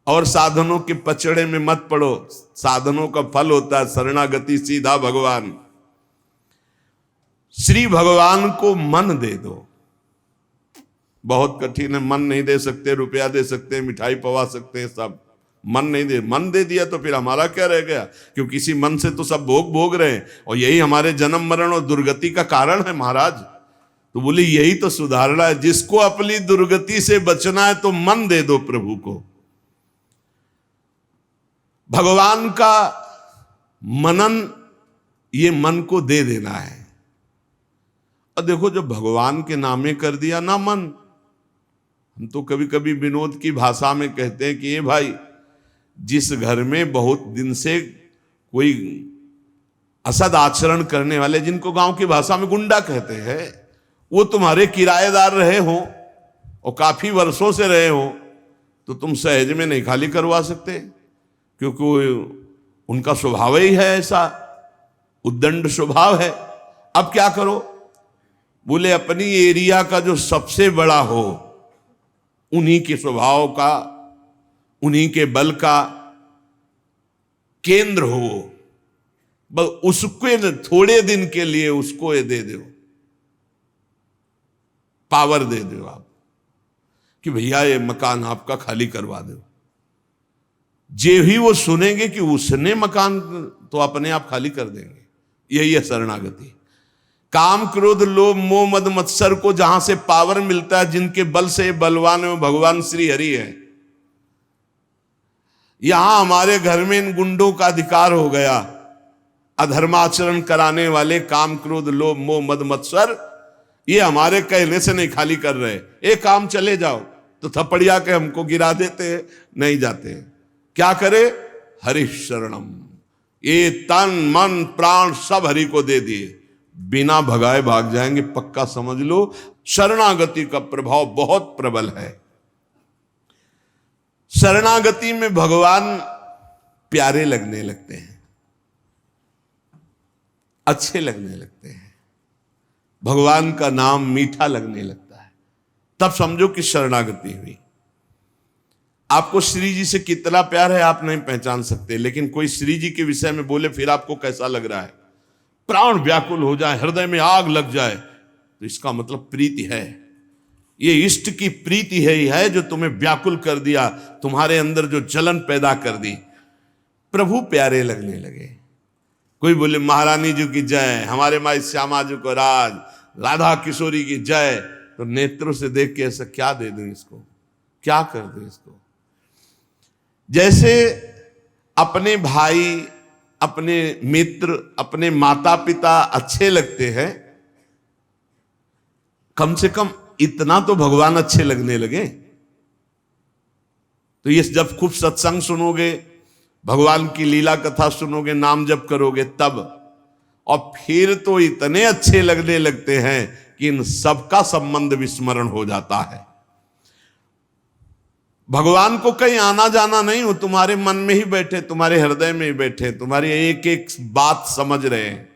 और साधनों के पचड़े में मत पड़ो। साधनों का फल होता है शरणागति, सीधा भगवान। श्री भगवान को मन दे दो। बहुत कठिन है, मन नहीं दे सकते, रुपया दे सकते हैं, मिठाई पवा सकते हैं, सब मन नहीं दे। मन दे दिया तो फिर हमारा क्या रह गया? क्योंकि इसी मन से तो सब भोग रहे हैं और यही हमारे जन्म मरण और दुर्गति का कारण है महाराज। तो बोली यही तो सुधारना है। जिसको अपनी दुर्गति से बचना है तो मन दे दो प्रभु को। भगवान का मनन, ये मन को दे देना है। और देखो, जब भगवान के नामे कर दिया ना मन, हम तो कभी कभी विनोद की भाषा में कहते हैं कि ये भाई, जिस घर में बहुत दिन से कोई असद आचरण करने वाले, जिनको गांव की भाषा में गुंडा कहते हैं, वो तुम्हारे किराएदार रहे हो और काफी वर्षों से रहे हो, तो तुम सहज में नहीं खाली करवा सकते, क्योंकि उनका स्वभाव ही है ऐसा, उद्दंड स्वभाव है। अब क्या करो? बोले अपनी एरिया का जो सबसे बड़ा हो, उन्हीं के स्वभाव का, उन्हीं के बल का केंद्र हो, बस उसको थोड़े दिन के लिए उसको ये दे दो, पावर दे दो आप कि भैया ये मकान आपका खाली करवा दो। जे ही वो सुनेंगे कि उसने मकान, तो अपने आप खाली कर देंगे। यही है शरणागति। काम क्रोध लोभ मोह मद मत्सर को जहां से पावर मिलता है, जिनके बल से बलवान है, भगवान श्री हरि है। यहां हमारे घर में इन गुंडों का अधिकार हो गया, अधर्माचरण कराने वाले, काम क्रोध लोभ मोह मद मत्सर, ये हमारे कहने से नहीं खाली कर रहे। एक काम चले जाओ तो थपड़िया के हमको गिरा देते हैं, नहीं जाते। क्या करे? हरि शरणम। ये तन मन प्राण सब हरि को दे दिए, बिना भगाए भाग जाएंगे, पक्का समझ लो। शरणागति का प्रभाव बहुत प्रबल है। शरणागति में भगवान प्यारे लगने लगते हैं, अच्छे लगने लगते हैं, भगवान का नाम मीठा लगने लगता है। तब समझो कि शरणागति हुई। आपको श्री जी से कितना प्यार है आप नहीं पहचान सकते, लेकिन कोई श्री जी के विषय में बोले फिर आपको कैसा लग रहा है? प्राण व्याकुल हो जाए, हृदय में आग लग जाए, तो इसका मतलब प्रीति है। ये इष्ट की प्रीति है जो तुम्हें व्याकुल कर दिया, तुम्हारे अंदर जो जलन पैदा कर दी। प्रभु प्यारे लगने लगे। कोई बोले महारानी जी की जय, हमारे माई श्यामा जी को राज, राधा किशोरी की जय, तो नेत्रों से देख के ऐसा क्या दे दूं इसको, क्या कर दूं इसको। जैसे अपने भाई, अपने मित्र, अपने माता पिता अच्छे लगते हैं, कम से कम इतना तो भगवान अच्छे लगने लगे। तो ये जब खूब सत्संग सुनोगे, भगवान की लीला कथा सुनोगे, नाम जप करोगे, तब और फिर तो इतने अच्छे लगने लगते हैं कि इन सबका संबंध विस्मरण हो जाता है। भगवान को कहीं आना जाना नहीं हो, तुम्हारे मन में ही बैठे, तुम्हारे हृदय में ही बैठे, तुम्हारी एक एक बात समझ रहे हैं।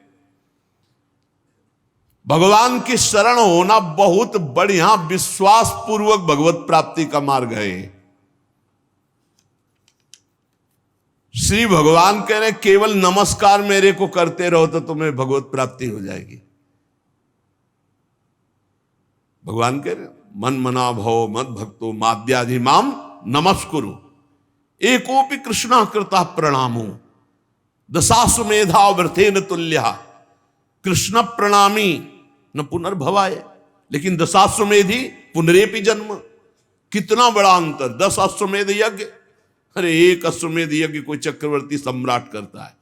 भगवान की शरण होना बहुत बढ़िया विश्वास पूर्वक भगवत प्राप्ति का मार्ग है। श्री भगवान कह रहे केवल नमस्कार मेरे को करते रहो तो तुम्हें भगवत प्राप्ति हो जाएगी। भगवान कह रहे मन मना भव मद भक्तो माद्याधि माम नमस्कुरु एकोपि कृष्णा कृता प्रणामो दशाश्वमेधा व्रतेन तुल्यः। कृष्ण प्रणामी न पुनर्भवाय, लेकिन दशाश्वमेधी पुनरेपि जन्म। कितना बड़ा अंतर, 10 अश्वमेध यज्ञ। अरे एक अश्वमेध यज्ञ कोई चक्रवर्ती सम्राट करता है।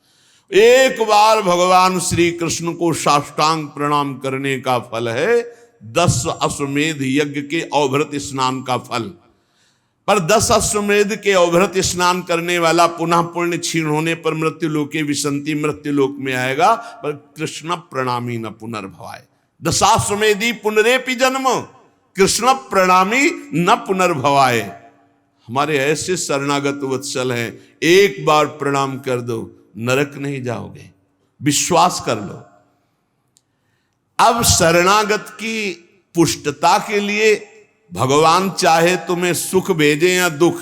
एक बार भगवान श्री कृष्ण को साष्टांग प्रणाम करने का फल है 10 अश्वमेध यज्ञ के अवभृत स्नान का फल। पर 10 अश्वमेध के अवभृत स्नान करने वाला पुनः पुण्य क्षीण होने पर मृत्यु लोके विसंति, मृत्यु लोक में आएगा, पर कृष्ण प्रणामी न पुनर्भवाय। 10 पुनरेपि जन्म, कृष्ण प्रणामी न पुनर्भवाय। हमारे ऐसे शरणागत वत्सल हैं, एक बार प्रणाम कर दो नरक नहीं जाओगे, विश्वास कर लो। अब शरणागत की पुष्टता के लिए भगवान चाहे तुम्हें सुख भेजे या दुख,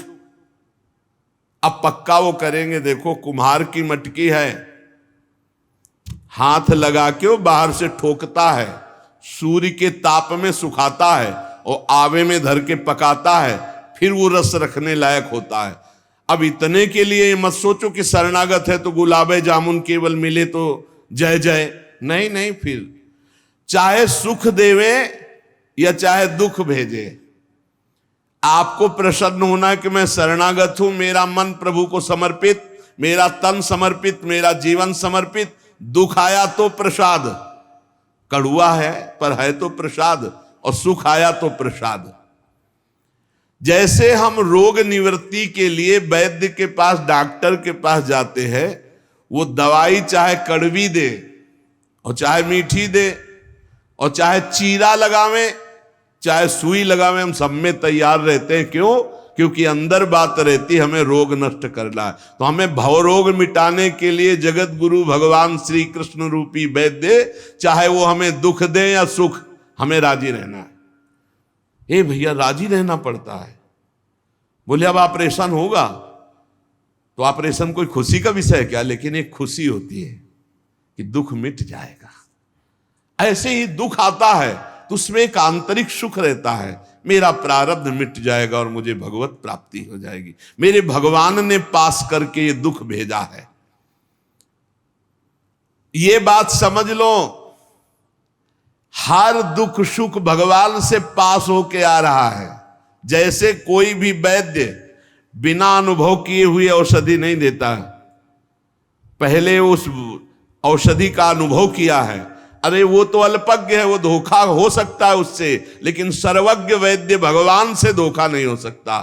अब पक्का वो करेंगे। देखो कुम्हार की मटकी है, हाथ लगा के वो बाहर से ठोकता है, सूर्य के ताप में सुखाता है और आवे में धर के पकाता है, फिर वो रस रखने लायक होता है। अब इतने के लिए मत सोचो कि शरणागत है तो गुलाबे जामुन केवल मिले तो जय जय, नहीं नहीं। फिर चाहे सुख देवे या चाहे दुख भेजे, आपको प्रसन्न होना है कि मैं शरणागत हूं, मेरा मन प्रभु को समर्पित, मेरा तन समर्पित, मेरा जीवन समर्पित। दुख आया तो प्रसाद, कड़ुआ है पर है तो प्रसाद, और सुख आया तो प्रसाद। जैसे हम रोग निवृत्ति के लिए वैद्य के पास, डॉक्टर के पास जाते हैं, वो दवाई चाहे कड़वी दे और चाहे मीठी दे और चाहे चीरा लगावे चाहे सुई लगावे, हम सब में तैयार रहते हैं। क्यों? क्योंकि अंदर बात रहती हमें रोग नष्ट करना है। तो हमें भवरोग मिटाने के लिए जगत गुरु भगवान श्री कृष्ण रूपी वैद्य, चाहे वो हमें दुख दे या सुख, हमें राजी रहना है। ए भैया राजी रहना पड़ता है। बोले अब ऑपरेशन होगा तो ऑपरेशन कोई खुशी का विषय है क्या? लेकिन एक खुशी होती है कि दुख मिट जाएगा। ऐसे ही दुख आता है तो उसमें एक आंतरिक सुख रहता है, मेरा प्रारब्ध मिट जाएगा और मुझे भगवत प्राप्ति हो जाएगी, मेरे भगवान ने पास करके ये दुख भेजा है। ये बात समझ लो, हर दुख सुख भगवान से पास होके आ रहा है। जैसे कोई भी वैद्य बिना अनुभव किए हुए औषधि नहीं देता, पहले उस औषधि का अनुभव किया है। अरे वो तो अल्पज्ञ है, वो धोखा हो सकता है उससे, लेकिन सर्वज्ञ वैद्य भगवान से धोखा नहीं हो सकता।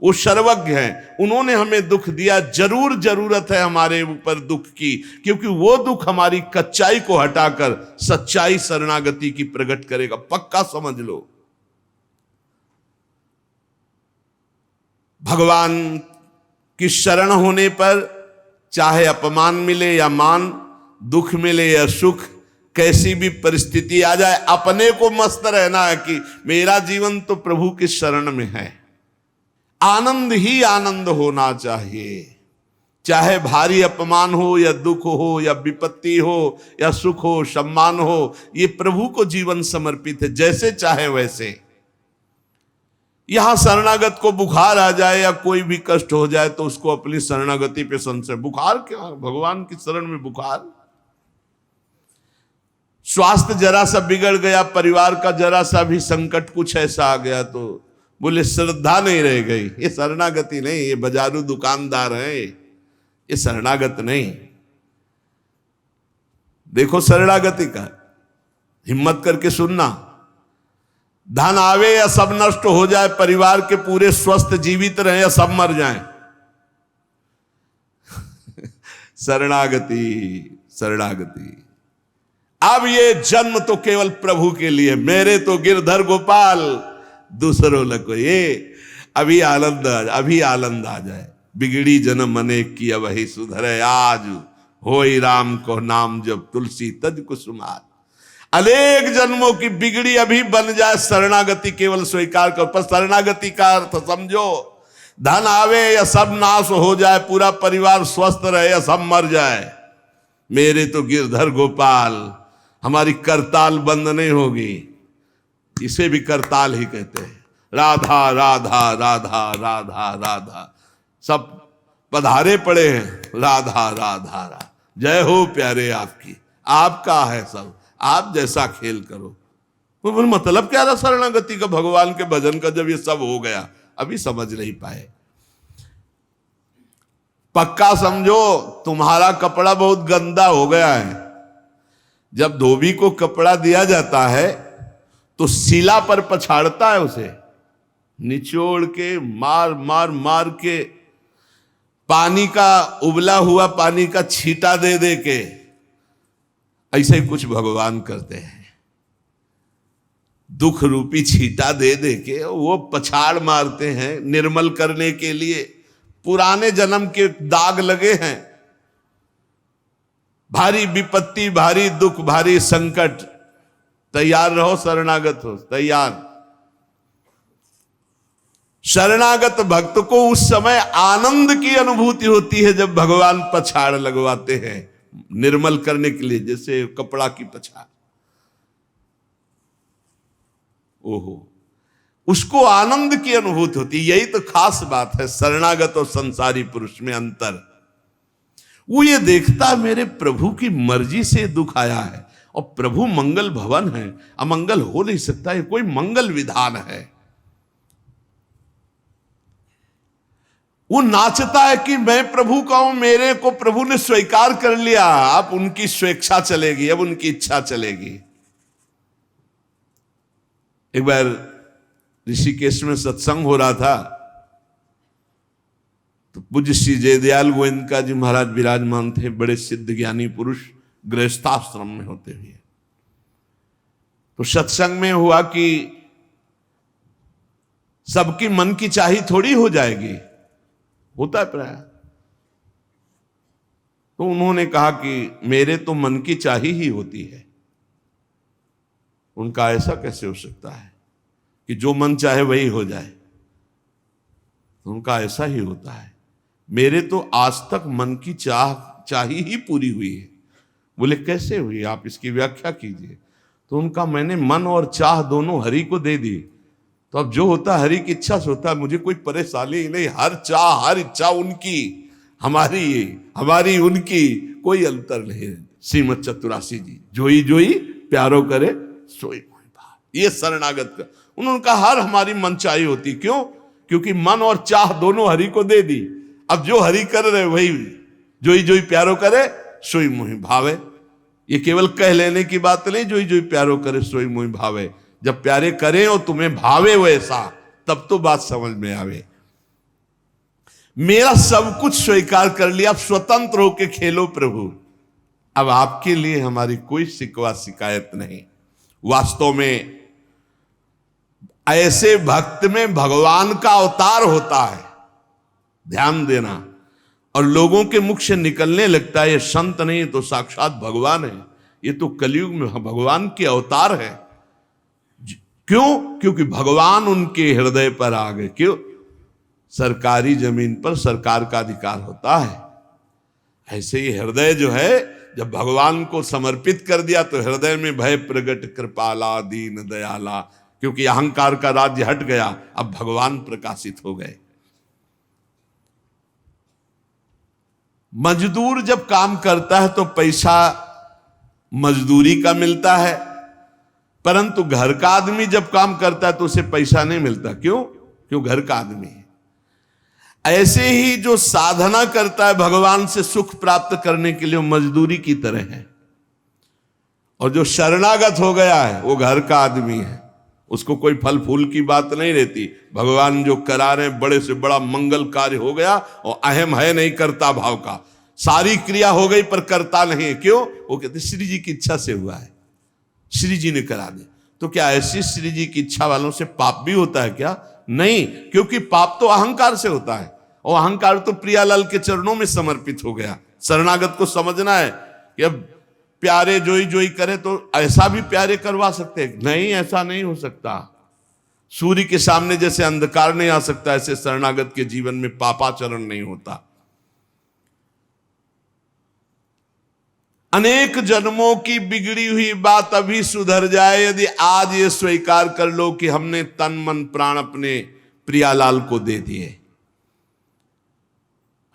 वो सर्वज्ञ हैं, उन्होंने हमें दुख दिया। जरूर जरूरत है हमारे ऊपर दुख की, क्योंकि वो दुख हमारी कच्चाई को हटाकर सच्चाई शरणागति की प्रकट करेगा। पक्का समझ लो। भगवान की शरण होने पर चाहे अपमान मिले या मान, दुख मिले या सुख, कैसी भी परिस्थिति आ जाए, अपने को मस्त रहना है कि मेरा जीवन तो प्रभु की शरण में है। आनंद ही आनंद होना चाहिए, चाहे भारी अपमान हो या दुख हो या विपत्ति हो या सुख हो, सम्मान हो, ये प्रभु को जीवन समर्पित है। जैसे चाहे वैसे। यहां शरणागत को बुखार आ जाए या कोई भी कष्ट हो जाए तो उसको अपनी शरणागति पे संशय। बुखार क्या, भगवान की शरण में बुखार। स्वास्थ्य जरा सा बिगड़ गया, परिवार का जरा सा भी संकट कुछ ऐसा आ गया तो बोले श्रद्धा नहीं रह गई। ये शरणागति नहीं, ये बाजारू दुकानदार है, ये शरणागत नहीं। देखो शरणागति का हिम्मत करके सुनना। धन आवे या सब नष्ट हो जाए, परिवार के पूरे स्वस्थ जीवित रहे या सब मर जाएं, शरणागति शरणागति। अब ये जन्म तो केवल प्रभु के लिए, मेरे तो गिरधर गोपाल, दूसरों लको। ये अभी आनंद आ जाए। बिगड़ी जन्म अनेक की वही सुधरे, आज होई राम को नाम जब तुलसी तज कुसुमार। अनेक जन्मों की बिगड़ी अभी बन जाए, शरणागति केवल स्वीकार कर। पर शरणागति का अर्थ समझो, धन आवे या सब नाश हो जाए, पूरा परिवार स्वस्थ रहे या सब मर जाए, मेरे तो गिरधर गोपाल, हमारी करताल बंद नहीं होगी। इसे भी करताल ही कहते हैं। राधा राधा राधा राधा राधा, सब पधारे पड़े हैं, राधा राधा राधा। जय हो प्यारे आपकी, आपका है सब, आप जैसा खेल करो। तो मतलब क्या रहा शरणागति का, भगवान के भजन का, जब ये सब हो गया अभी समझ नहीं पाए। पक्का समझो तुम्हारा कपड़ा बहुत गंदा हो गया है। जब धोबी को कपड़ा दिया जाता है तो शिला पर पछाड़ता है, उसे निचोड़ के मार मार मार के पानी का उबला हुआ पानी का छींटा दे दे के, ऐसे ही कुछ भगवान करते हैं। दुख रूपी छींटा दे दे के वो पछाड़ मारते हैं निर्मल करने के लिए। पुराने जन्म के दाग लगे हैं, भारी विपत्ति, भारी दुख, भारी संकट, तैयार रहो, शरणागत हो, तैयार। शरणागत भक्त को उस समय आनंद की अनुभूति होती है जब भगवान पछाड़ लगवाते हैं निर्मल करने के लिए, जैसे कपड़ा की पछाड़। ओहो, उसको आनंद की अनुभूति होती। यही तो खास बात है शरणागत और संसारी पुरुष में अंतर। वो ये देखता मेरे प्रभु की मर्जी से दुख आया है और प्रभु मंगल भवन है, अमंगल हो नहीं सकता, ये कोई मंगल विधान है। वो नाचता है कि मैं प्रभु का हूं, मेरे को प्रभु ने स्वीकार कर लिया, अब उनकी स्वेच्छा चलेगी, अब उनकी इच्छा चलेगी। एक बार ऋषिकेश में सत्संग हो रहा था तो पूज्य श्री जयदयाल गोविंदका जी महाराज विराजमान थे, बड़े सिद्ध ज्ञानी पुरुष, गृहस्थाश्रम में होते हुए। तो सत्संग में हुआ कि सबकी मन की चाही थोड़ी हो जाएगी, होता है प्राय। तो उन्होंने कहा कि मेरे तो मन की चाही ही होती है। उनका ऐसा कैसे हो सकता है कि जो मन चाहे वही हो जाए? तो उनका ऐसा ही होता है, मेरे तो आज तक मन की चाही ही पूरी हुई है। बोले कैसे हुई, आप इसकी व्याख्या कीजिए। तो उनका मैंने मन और चाह दोनों हरि को दे दी, तो अब जो होता है हरि की इच्छा से होता है, मुझे कोई परेशानी ही नहीं। हर चाह हर इच्छा उनकी, हमारी उनकी कोई अंतर नहीं। श्रीमद चतुरासी जी, जोई जोई प्यारो करे सोई मोहि भाव। ये शरणागत का उन्होंने कहा हर हमारी मनचाही होती। क्यों? क्योंकि मन और चाह दोनों हरि को दे दी। अब जो हरि कर रहे वही जोई जोई प्यारो करे सोई मोहि भावे। ये केवल कह लेने की बात नहीं, जोई जोई प्यारो करे सोई मोहि भावे। जब प्यारे करें और तुम्हें भावे वैसा, तब तो बात समझ में आवे। मेरा सब कुछ स्वीकार कर लिया, अब स्वतंत्र होके खेलो प्रभु। अब आपके लिए हमारी कोई शिकवा शिकायत नहीं। वास्तव में ऐसे भक्त में भगवान का अवतार होता है, ध्यान देना। और लोगों के मुख से निकलने लगता है ये संत नहीं तो साक्षात भगवान है, ये तो कलयुग में भगवान के अवतार है। क्यों? क्योंकि भगवान उनके हृदय पर आ गए। क्यों? सरकारी जमीन पर सरकार का अधिकार होता है। ऐसे ही हृदय जो है, जब भगवान को समर्पित कर दिया तो हृदय में भय प्रगट कृपाला दीन दयाला, क्योंकि अहंकार का राज्य हट गया, अब भगवान प्रकाशित हो गए। मजदूर जब काम करता है तो पैसा मजदूरी का मिलता है, परंतु घर का आदमी जब काम करता है तो उसे पैसा नहीं मिलता। क्यों? क्यों? घर का आदमी है। ऐसे ही जो साधना करता है भगवान से सुख प्राप्त करने के लिए, वो मजदूरी की तरह है। और जो शरणागत हो गया है वो घर का आदमी है, उसको कोई फल फूल की बात नहीं रहती। भगवान जो करा रहे बड़े से बड़ा मंगल कार्य हो गया और अहम है नहीं करता भाव का, सारी क्रिया हो गई पर करता नहीं। क्यों? वो कहते श्री जी की इच्छा से हुआ है, श्री जी ने करा दिया। तो क्या ऐसी श्री जी की इच्छा वालों से पाप भी होता है क्या? नहीं, क्योंकि पाप तो अहंकार से होता है और अहंकार तो प्रियालाल के चरणों में समर्पित हो गया। शरणागत को समझना है कि अब प्यारे जोई जोई करे तो ऐसा भी प्यारे करवा सकते हैं? नहीं, ऐसा नहीं हो सकता। सूर्य के सामने जैसे अंधकार नहीं आ सकता, ऐसे शरणागत के जीवन में पापाचरण नहीं होता। अनेक जन्मों की बिगड़ी हुई बात अभी सुधर जाए यदि आज ये स्वीकार कर लो कि हमने तन मन प्राण अपने प्रियालाल को दे दिए।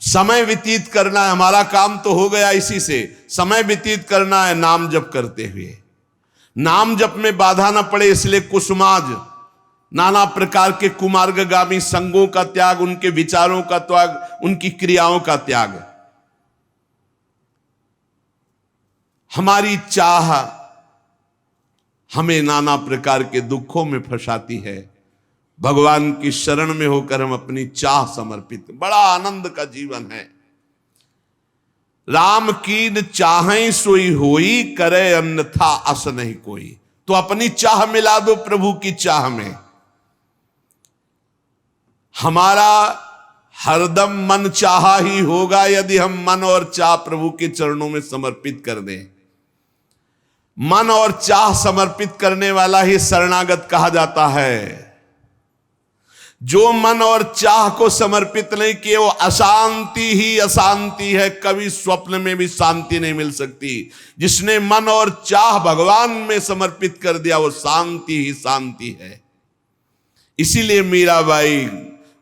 समय व्यतीत करना है, हमारा काम तो हो गया इसी से। समय व्यतीत करना है नाम जप करते हुए, नाम जप में बाधा ना पड़े इसलिए कुसुमाज नाना प्रकार के कुमार्गगामी संगों का त्याग, उनके विचारों का त्याग, उनकी क्रियाओं का त्याग। हमारी चाह हमें नाना प्रकार के दुखों में फंसाती है। भगवान की शरण में होकर हम अपनी चाह समर्पित, बड़ा आनंद का जीवन है। राम कीन चाहें सोई होई, करे अन्यथा अस नहीं कोई। तो अपनी चाह मिला दो प्रभु की चाह में। हमारा हरदम मन चाहा ही होगा यदि हम मन और चाह प्रभु के चरणों में समर्पित कर दें। मन और चाह समर्पित करने वाला ही शरणागत कहा जाता है। जो मन और चाह को समर्पित नहीं किए वो अशांति ही अशांति है, कभी स्वप्न में भी शांति नहीं मिल सकती। जिसने मन और चाह भगवान में समर्पित कर दिया वो शांति ही शांति है। इसीलिए मीराबाई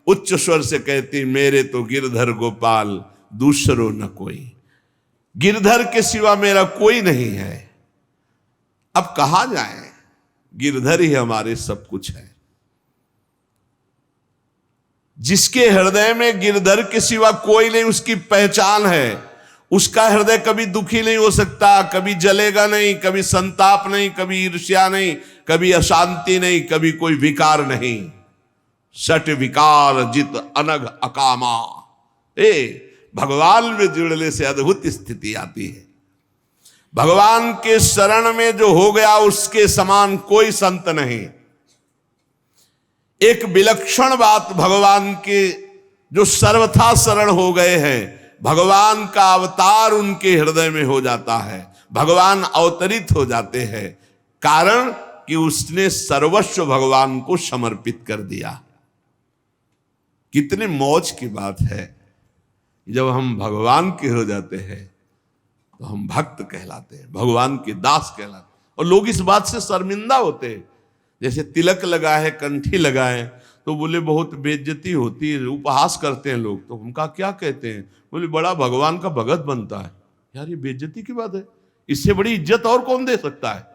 उच्च स्वर से कहती, मेरे तो गिरधर गोपाल दूसरो न कोई। गिरधर के सिवा मेरा कोई नहीं है। अब कहां जाएं, गिरधर ही हमारे सब कुछ है। जिसके हृदय में गिरधर के सिवा कोई नहीं, उसकी पहचान है। उसका हृदय कभी दुखी नहीं हो सकता, कभी जलेगा नहीं, कभी संताप नहीं, कभी ईर्ष्या नहीं, कभी अशांति नहीं, कभी कोई विकार नहीं। सट विकार जित अनग अकामा। भगवान में जुड़ने से अद्भुत स्थिति आती है। भगवान के शरण में जो हो गया उसके समान कोई संत नहीं। एक विलक्षण बात, भगवान के जो सर्वथा शरण हो गए हैं, भगवान का अवतार उनके हृदय में हो जाता है। भगवान अवतरित हो जाते हैं, कारण कि उसने सर्वस्व भगवान को समर्पित कर दिया। कितने मौज की बात है, जब हम भगवान के हो जाते हैं तो हम भक्त कहलाते हैं, भगवान के दास कहलाते हैं। और लोग इस बात से शर्मिंदा होते हैं। जैसे तिलक लगाए, कंठी लगाए, तो बोले बहुत बेइज्जती होती है, उपहास करते हैं लोग। तो हम कहा क्या कहते हैं? बोले बड़ा भगवान का भगत बनता है। यार ये बेइज्जती की बात है। इससे बड़ी इज्जत और कौन दे सकता है?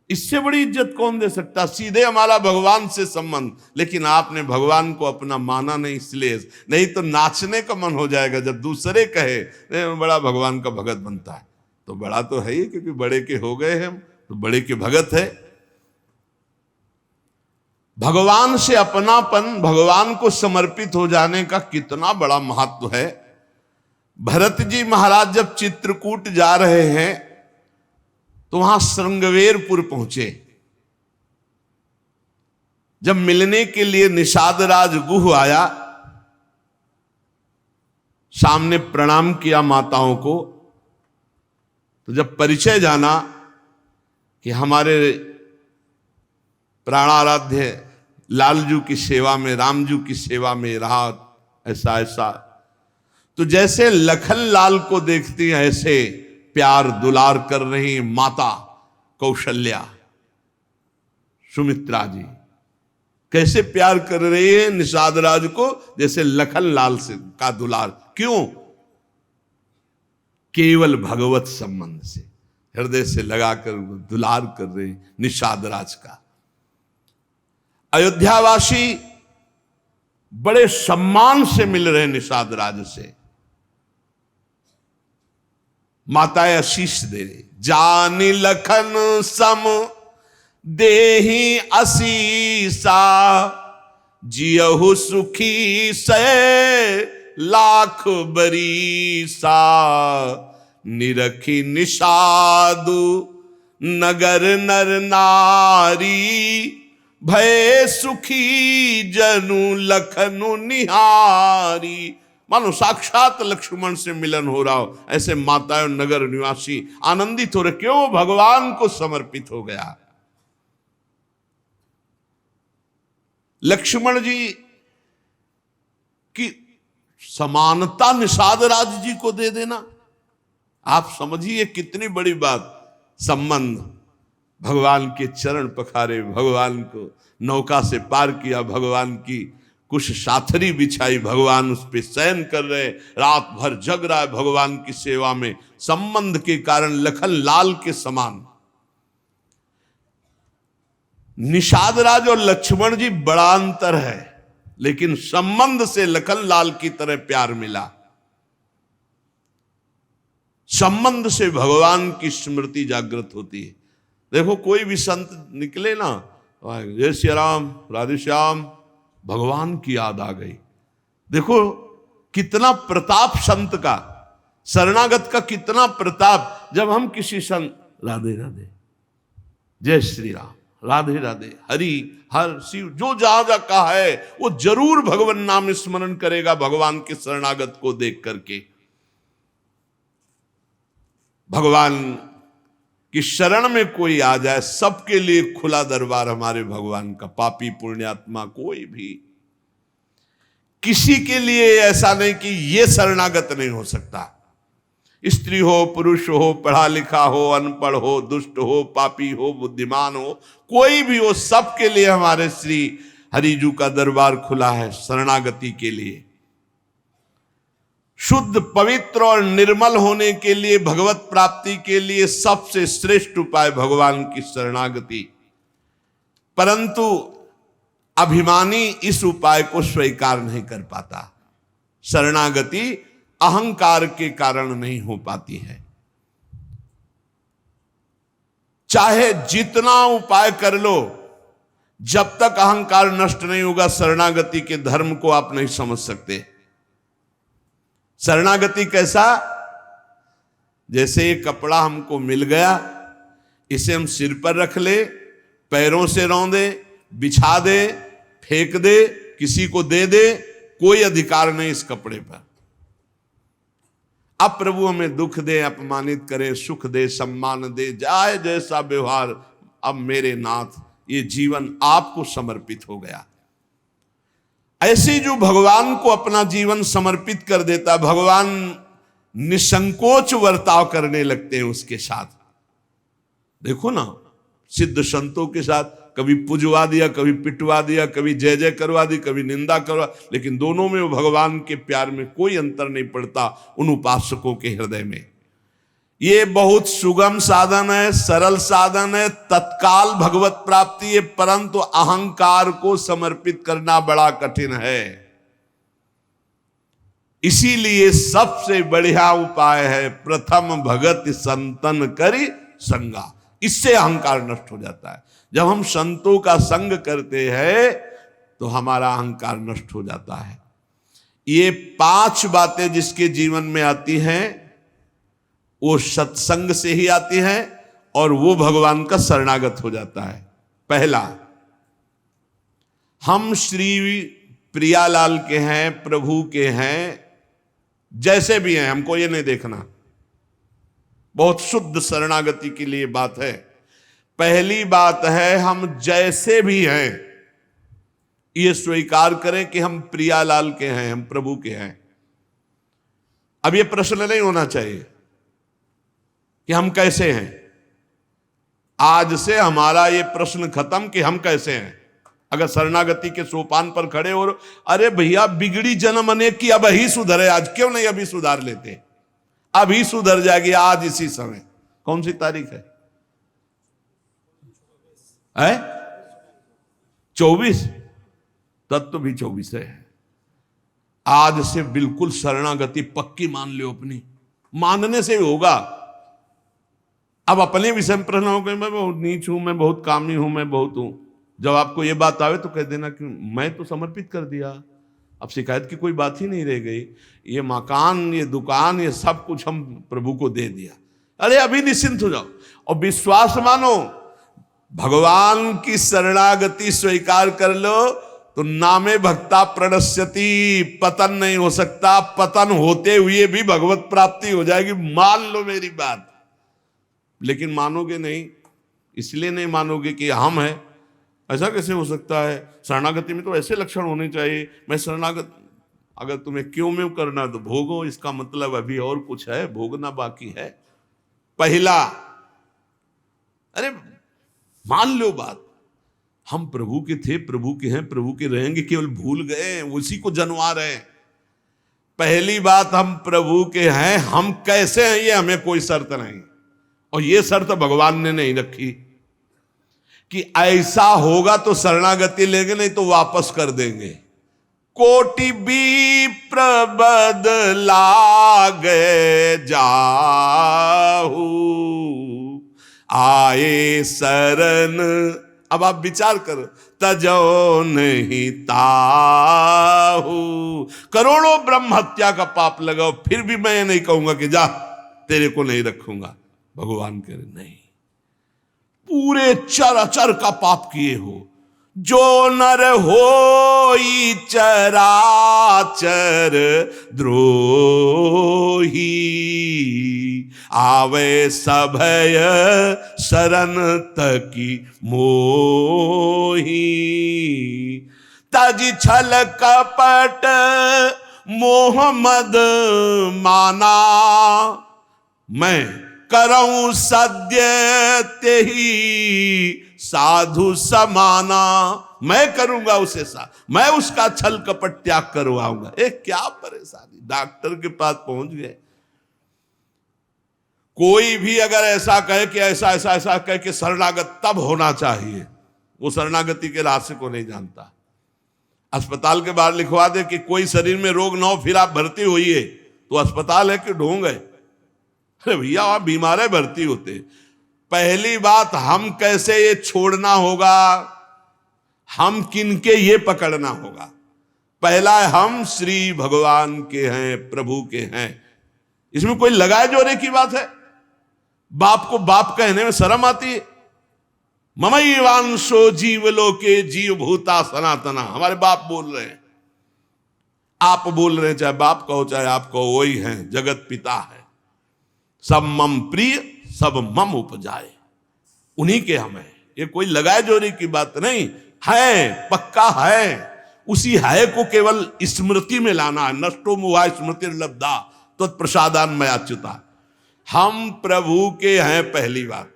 इससे बड़ी इज्जत कौन दे सकता? सीधे हमारा भगवान से संबंध। लेकिन आपने भगवान को अपना माना नहीं, इसलिए नहीं तो नाचने का मन हो जाएगा जब दूसरे कहे बड़ा भगवान का भगत बनता है। तो बड़ा तो है ही, क्योंकि बड़े के हो गए हम, तो बड़े के भगत है। भगवान से अपनापन, भगवान को समर्पित हो जाने का कितना बड़ा महत्व है। भरत जी महाराज जब चित्रकूट जा रहे हैं तो वहां श्रृंगवेरपुर पहुंचे। जब मिलने के लिए निषादराज गुह आया, सामने प्रणाम किया माताओं को, तो जब परिचय जाना कि हमारे प्राणाराध्य लालजू की सेवा में, रामजू की सेवा में रहा, ऐसा ऐसा, तो जैसे लखन लाल को देखती हैं ऐसे प्यार दुलार कर रही माता कौशल्या, सुमित्रा जी कैसे प्यार कर रही है निषादराज को, जैसे लखन लाल से का दुलार। क्यों? केवल भगवत संबंध से, हृदय से लगाकर दुलार कर रहे निषादराज का। अयोध्यावासी बड़े सम्मान से मिल रहे निषादराज से। माताएं आशीष दे रही, जानी लखन सम देही असीसा, जियहु सुखी से लाख बरीसा, निरखी निषादु नगर नर नारी, भय सुखी जनु लखनु निहारी। मानो साक्षात लक्ष्मण से मिलन हो रहा हो, ऐसे माताएं नगर निवासी आनंदित हो रहे। क्यों? भगवान को समर्पित हो गया। लक्ष्मण जी की समानता निषादराज जी को दे देना, आप समझिए कितनी बड़ी बात। संबंध, भगवान के चरण पखारे, भगवान को नौका से पार किया, भगवान की कुछ साथरी बिछाई, भगवान उस पे शयन कर रहे, रात भर जग रहा है भगवान की सेवा में। संबंध के कारण लखन लाल के समान। निषाद राज और लक्ष्मण जी बड़ा अंतर है, लेकिन संबंध से लखन लाल की तरह प्यार मिला। संबंध से भगवान की स्मृति जागृत होती है। देखो कोई भी संत निकले ना, जय श्री राम, राधे श्याम, भगवान की याद आ गई। देखो कितना प्रताप संत का, शरणागत का कितना प्रताप। जब हम किसी संत, राधे राधे, जय श्री राम, राधे राधे, हरि हर शिव, जो जहां जा कहा है वो जरूर भगवान नाम स्मरण करेगा भगवान के शरणागत को देख करके। भगवान की शरण में कोई आ जाए, सबके लिए खुला दरबार हमारे भगवान का। पापी पुण्यात्मा कोई भी, किसी के लिए ऐसा नहीं कि ये शरणागत नहीं हो सकता। स्त्री हो, पुरुष हो, पढ़ा लिखा हो, अनपढ़ हो, दुष्ट हो, पापी हो, बुद्धिमान हो, कोई भी हो, सबके लिए हमारे श्री हरिजू का दरबार खुला है शरणागति के लिए। शुद्ध, पवित्र और निर्मल होने के लिए, भगवत प्राप्ति के लिए सबसे श्रेष्ठ उपाय भगवान की शरणागति। परंतु अभिमानी इस उपाय को स्वीकार नहीं कर पाता। शरणागति अहंकार के कारण नहीं हो पाती है। चाहे जितना उपाय कर लो, जब तक अहंकार नष्ट नहीं होगा, शरणागति के धर्म को आप नहीं समझ सकते। शरणागति कैसा? जैसे ये कपड़ा हमको मिल गया, इसे हम सिर पर रख ले, पैरों से रौंदे, बिछा दे, फेंक दे, किसी को दे दे, कोई अधिकार नहीं इस कपड़े पर। अब प्रभु हमें दुख दे, अपमानित करे, सुख दे, सम्मान दे, जाए जैसा व्यवहार, अब मेरे नाथ ये जीवन आपको समर्पित हो गया। ऐसे जो भगवान को अपना जीवन समर्पित कर देता, भगवान निसंकोच वर्ताव करने लगते हैं उसके साथ। देखो ना, सिद्ध संतों के साथ कभी पुजवा दिया, कभी पिटवा दिया, कभी जय जय करवा दी, कभी निंदा करवा, लेकिन दोनों में भगवान के प्यार में कोई अंतर नहीं पड़ता उन उपासकों के हृदय में। ये बहुत सुगम साधन है, सरल साधन है, तत्काल भगवत प्राप्ति है, परंतु अहंकार को समर्पित करना बड़ा कठिन है। इसीलिए सबसे बढ़िया उपाय है प्रथम भगत संतन करी संगा। इससे अहंकार नष्ट हो जाता है। जब हम संतों का संग करते हैं तो हमारा अहंकार नष्ट हो जाता है। ये 5 बातें जिसके जीवन में आती हैं वो सत्संग से ही आती है और वो भगवान का शरणागत हो जाता है। पहला, हम श्री प्रियालाल के हैं, प्रभु के हैं, जैसे भी हैं, हमको ये नहीं देखना। बहुत शुद्ध शरणागति के लिए बात है। पहली बात है हम जैसे भी हैं ये स्वीकार करें कि हम प्रियालाल के हैं, हम प्रभु के हैं। अब ये प्रश्न नहीं होना चाहिए कि हम कैसे हैं। आज से हमारा ये प्रश्न खत्म कि हम कैसे हैं। अगर शरणागति के सोपान पर खड़े हो, अरे भैया बिगड़ी जन्म अनेक की, अब ही सुधरे, आज क्यों नहीं अभी सुधार लेते? अभी सुधर जाएगी आज इसी समय। कौन सी तारीख है? 24। तत्व भी 24 है। आज से बिल्कुल शरणागति पक्की मान लो अपनी। मानने से होगा। अब अपने विषय में प्रश्न हो गए, मैं बहुत नीच हूं, मैं बहुत कामी हूं, मैं बहुत हूं। जब आपको ये बात आवे तो कह देना कि मैं तो समर्पित कर दिया, अब शिकायत की कोई बात ही नहीं रह गई। ये मकान, ये दुकान, ये सब कुछ हम प्रभु को दे दिया। अरे अभी निश्चिंत हो जाओ और विश्वास मानो। भगवान की शरणागति स्वीकार कर लो तो नामे भक्ता प्रणश्यति, पतन नहीं हो सकता। पतन होते हुए भी भगवत प्राप्ति हो जाएगी। मान लो मेरी बात। लेकिन मानोगे नहीं। इसलिए नहीं मानोगे कि हम हैं। ऐसा कैसे हो सकता है? शरणागति में तो ऐसे लक्षण होने चाहिए। मैं शरणागत, अगर तुम्हें क्यों में करना तो भोगो, इसका मतलब अभी और कुछ है, भोगना बाकी है। पहला, अरे मान लो बात, हम प्रभु के थे, प्रभु के हैं, प्रभु के रहेंगे, केवल भूल गए, उसी को जनवा रहे हैं। पहली बात, हम प्रभु के हैं। हम कैसे हैं ये हमें कोई शर्त नहीं, और ये शर्त भगवान ने नहीं रखी कि ऐसा होगा तो शरणागति लेंगे, नहीं तो वापस कर देंगे। कोटि विप्र बदलागे जाहू, आए शरण। अब आप विचार करो, तजो नहीं ताहू। करोड़ों ब्रह्म हत्या का पाप लगाओ, फिर भी मैं ये नहीं कहूंगा कि जा तेरे को नहीं रखूंगा। भगवान कह रहे नहीं, पूरे चर अचर का पाप किए हो, जो नर होई चराचर द्रोही, आवे सभय शरण तकी मोही। तज छल कपट मोह मद माना, मैं करऊं सद्य तेहि साधु समाना। मैं करूंगा उसे मैं उसका छल कपट त्याग करवाऊंगा। क्या परेशानी, डॉक्टर के पास पहुंच गए। कोई भी अगर ऐसा कहे कि ऐसा ऐसा ऐसा कहे कि शरणागत तब होना चाहिए, वो शरणागति के रास्ते को नहीं जानता। अस्पताल के बाहर लिखवा दे कि कोई शरीर में रोग न हो फिर आप भर्ती होइए, तो अस्पताल है कि ढोंग है? अरे भैया वहां बीमार भर्ती होते। पहली बात, हम कैसे ये छोड़ना होगा, हम किनके ये पकड़ना होगा। पहला है, हम श्री भगवान के हैं, प्रभु के हैं। इसमें कोई लगाए जोड़े की बात है? बाप को बाप कहने में शर्म आती है। ममैवांशो जीवलोके जीव भूता सनातना, हमारे बाप बोल रहे हैं, आप बोल रहे हैं, चाहे बाप कहो चाहे आप कहो, वही हैं, जगत पिता है। सब मम प्रिय सब मम उपजाए, उन्हीं के हम हैं। ये कोई लगाए जोड़ी की बात नहीं है, पक्का है। उसी है को केवल स्मृति में लाना है। नष्टो मुहा स्मृति लब्धा तो प्रसादान में अच्युता। हम प्रभु के हैं, पहली बात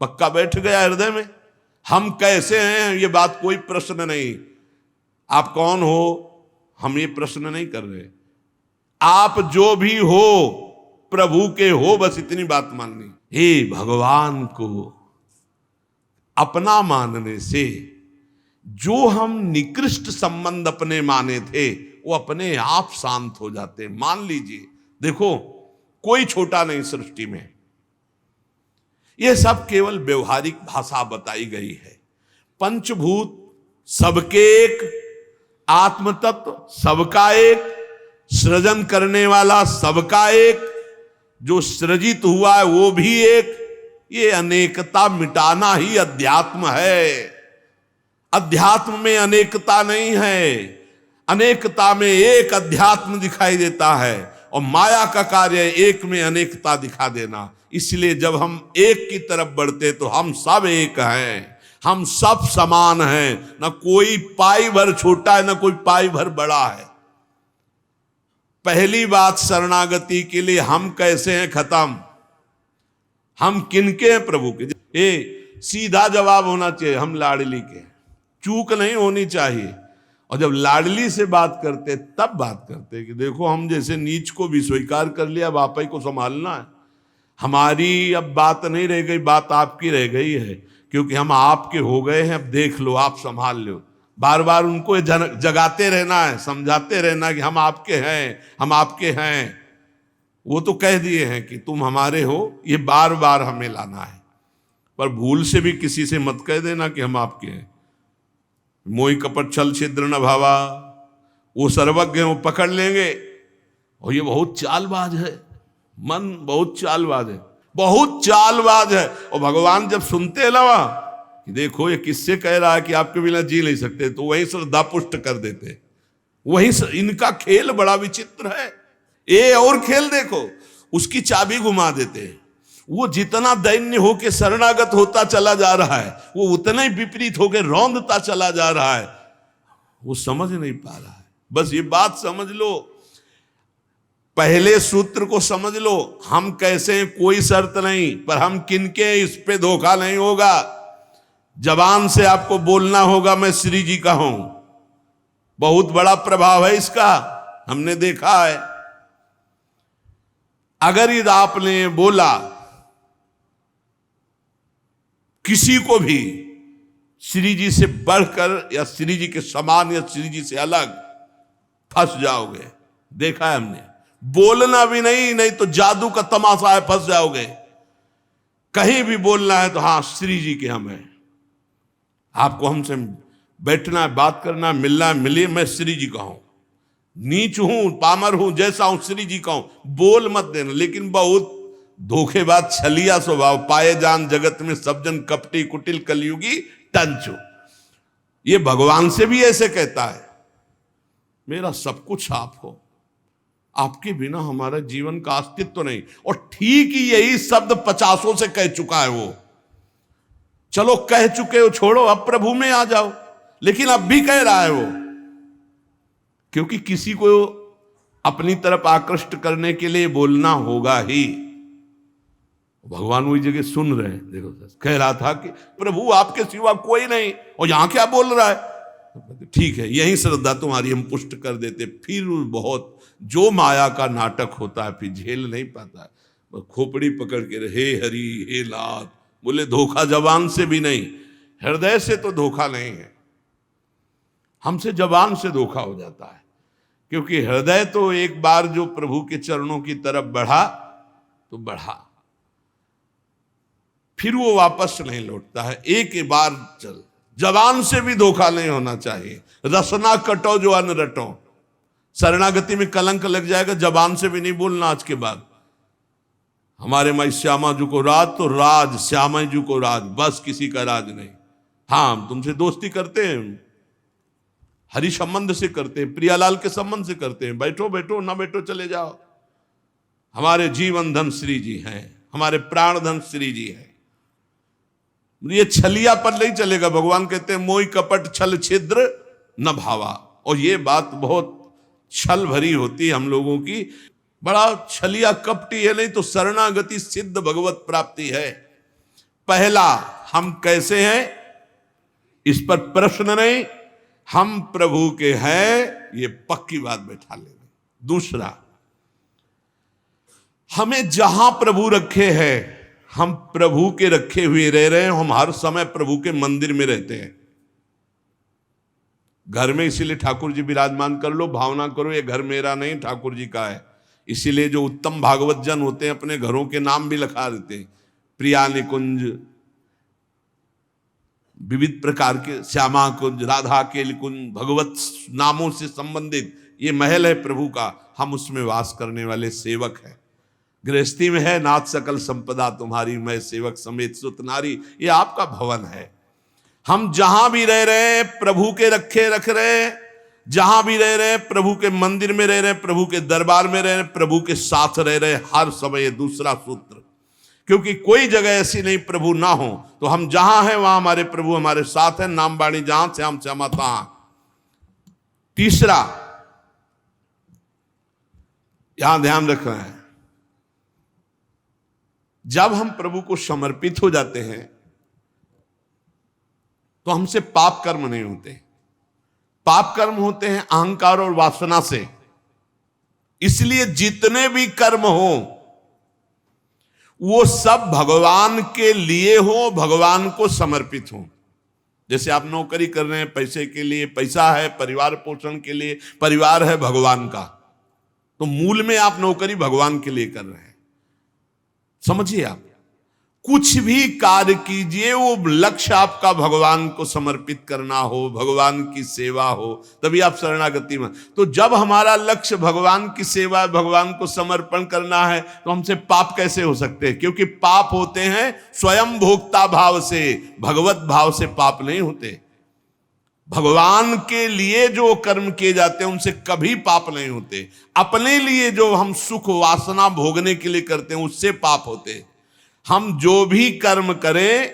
पक्का बैठ गया हृदय में। हम कैसे हैं ये बात कोई प्रश्न नहीं। आप कौन हो हम ये प्रश्न नहीं कर रहे। आप जो भी हो प्रभु के हो, बस इतनी बात माननी। हे भगवान को अपना मानने से जो हम निकृष्ट संबंध अपने माने थे वो अपने आप शांत हो जाते। मान लीजिए, देखो कोई छोटा नहीं सृष्टि में, यह सब केवल व्यवहारिक भाषा बताई गई है। पंचभूत सबके एक, आत्म तत्व सबका एक, सृजन करने वाला सबका एक, जो सृजित हुआ है वो भी एक। ये अनेकता मिटाना ही अध्यात्म है। अध्यात्म में अनेकता नहीं है, अनेकता में एक अध्यात्म दिखाई देता है, और माया का कार्य एक में अनेकता दिखा देना। इसलिए जब हम एक की तरफ बढ़ते तो हम सब एक हैं, हम सब समान हैं। न कोई पाई भर छोटा है, न कोई पाई भर बड़ा है। पहली बात, शरणागति के लिए हम कैसे हैं खत्म, हम किनके हैं? प्रभु के। सीधा जवाब होना चाहिए, हम लाडली के। चूक नहीं होनी चाहिए। और जब लाडली से बात करते तब बात करते कि देखो हम जैसे नीच को भी स्वीकार कर लिया, अब आप ही को संभालना है। हमारी अब बात नहीं रह गई, बात आपकी रह गई है, क्योंकि हम आपके हो गए हैं। अब देख लो, आप संभाल लो। बार बार उनको जगाते रहना है, समझाते रहना कि हम आपके हैं, हम आपके हैं। वो तो कह दिए हैं कि तुम हमारे हो, ये बार बार हमें लाना है। पर भूल से भी किसी से मत कह देना कि हम आपके हैं। मोहि कपट छल छिद्र न भावा, वो सर्वज्ञ हैं, वो पकड़ लेंगे। और ये बहुत चालबाज है, मन बहुत चालबाज है, बहुत चालबाज है। और भगवान जब सुनते लवा कि देखो ये किससे कह रहा है कि आपके बिना जी नहीं सकते, तो वहीं श्रद्धा पुष्ट कर देते। वहीं इनका खेल बड़ा विचित्र है। ये और खेल देखो, उसकी चाबी घुमा देते। वो जितना दैन्य होकर शरणागत होता चला जा रहा है, वो उतना ही विपरीत होकर रौंदता चला जा रहा है। वो समझ नहीं पा रहा है। बस ये बात समझ लो, पहले सूत्र को समझ लो। हम कैसे हैं कोई शर्त नहीं, पर हम किनके, इस पे धोखा नहीं होगा। जबान से आपको बोलना होगा मैं श्री जी का हूं। बहुत बड़ा प्रभाव है इसका, हमने देखा है। अगर यदि आपने बोला किसी को भी श्री जी से बढ़कर या श्री जी के समान या श्री जी से अलग फंस जाओगे। देखा है हमने। बोलना भी नहीं तो जादू का तमाशा है, फंस जाओगे। कहीं भी बोलना है तो हाँ श्री जी के हम हैं, आपको हमसे बैठना है, बात करना है, मिलना है, मिलिए, मैं श्री जी का हूं, नीच हूं, पामर हूं, जैसा हूं श्री जी का हूं। बोल मत देना। लेकिन बहुत धोखेबाज छलिया स्वभाव, पाए जान जगत में सब जन कपटी कुटिल कलयुगी टंचू। ये भगवान से भी ऐसे कहता है, मेरा सब कुछ आप हो, आपके बिना हमारा जीवन का अस्तित्व नहीं। और ठीक ही यही शब्द 50 से कह चुका है वो। चलो कह चुके हो, छोड़ो, अब प्रभु में आ जाओ। लेकिन अब भी कह रहा है वो, क्योंकि किसी को अपनी तरफ आकृष्ट करने के लिए बोलना होगा ही। भगवान वही जगह सुन रहे हैं। देखो कह रहा था कि प्रभु आपके सिवा कोई नहीं, और यहां क्या बोल रहा है। ठीक है, यही श्रद्धा तुम्हारी हम पुष्ट कर देते। फिर बहुत जो माया का नाटक होता है फिर झेल नहीं पाता है, खोपड़ी पकड़ के हे हरि हे नाथ बोले। धोखा जबान से भी नहीं, हृदय से तो धोखा नहीं है, हमसे जबान से धोखा हो जाता है। क्योंकि हृदय तो एक बार जो प्रभु के चरणों की तरफ बढ़ा तो बढ़ा, फिर वो वापस नहीं लौटता है। एक बार चल, जबान से भी धोखा नहीं होना चाहिए। रसना कटो जो अन्न रटो, शरणागति में कलंक लग जाएगा। जबान से भी नहीं बोलना आज के बाद, हमारे माई श्यामा जी को राज तो राज, श्यामा जी को राज, बस किसी का राज नहीं। हाँ तुमसे दोस्ती करते हैं, हरि संबंध से करते हैं, प्रियालाल के संबंध से करते हैं, बैठो बैठो, ना बैठो चले जाओ। हमारे जीवन धन श्री जी हैं, हमारे प्राण धन श्री जी हैं। ये छलिया पर नहीं चलेगा। भगवान कहते हैं मोहि कपट छल छिद्र न भावा। और ये बात बहुत छल भरी होती है हम लोगों की, बड़ा छलिया कपटी है। नहीं तो शरणागति सिद्ध भगवत प्राप्ति है। पहला, हम कैसे हैं इस पर प्रश्न नहीं, हम प्रभु के हैं ये पक्की बात बैठा लेंगे। दूसरा, हमें जहां प्रभु रखे हैं हम प्रभु के रखे हुए रह रहे हैं। हम हर समय प्रभु के मंदिर में रहते हैं, घर में। इसीलिए ठाकुर जी विराजमान कर लो, भावना करो ये घर मेरा नहीं ठाकुर जी का है। इसीलिए जो उत्तम भागवत जन होते हैं अपने घरों के नाम भी लिखा देते हैं, प्रिया निकुंज, विविध प्रकार के, श्यामा कुंज, राधा के कुंज, भगवत नामों से संबंधित ये महल है प्रभु का। हम उसमें वास करने वाले सेवक हैं। गृहस्थी में है नाथ सकल संपदा तुम्हारी, मैं सेवक समेत सुत नारी, ये आपका भवन है। हम जहां भी रह रहे हैं प्रभु के रखे रख रहे हैं, जहां भी रह रहे हैं प्रभु के मंदिर में रह रहे हैं, प्रभु के दरबार में रह रहे हैं, प्रभु के साथ रह रहे हैं हर समय। दूसरा सूत्र, क्योंकि कोई जगह ऐसी नहीं प्रभु ना हो, तो हम जहां हैं वहां हमारे प्रभु हमारे साथ हैं। नाम बाणी जहां श्याम श्यामा तहां। तीसरा, यहां ध्यान रखना है, जब हम प्रभु को समर्पित हो जाते हैं तो हमसे पाप कर्म नहीं होते। पाप कर्म होते हैं अहंकार और वासना से। इसलिए जितने भी कर्म हो वो सब भगवान के लिए हो, भगवान को समर्पित हो। जैसे आप नौकरी कर रहे हैं पैसे के लिए, पैसा है परिवार पोषण के लिए, परिवार है भगवान का, तो मूल में आप नौकरी भगवान के लिए कर रहे हैं। समझिए, आप कुछ भी कार्य कीजिए वो लक्ष्य आपका भगवान को समर्पित करना हो, भगवान की सेवा हो, तभी आप शरणागति में। तो जब हमारा लक्ष्य भगवान की सेवा, भगवान को समर्पण करना है, तो हमसे पाप कैसे हो सकते हैं? क्योंकि पाप होते हैं स्वयं भोक्ता भाव से, भगवत भाव से पाप नहीं होते। भगवान के लिए जो कर्म किए जाते हैं उनसे कभी पाप नहीं होते। अपने लिए जो हम सुख वासना भोगने के लिए करते हैं उससे पाप होते। हम जो भी कर्म करें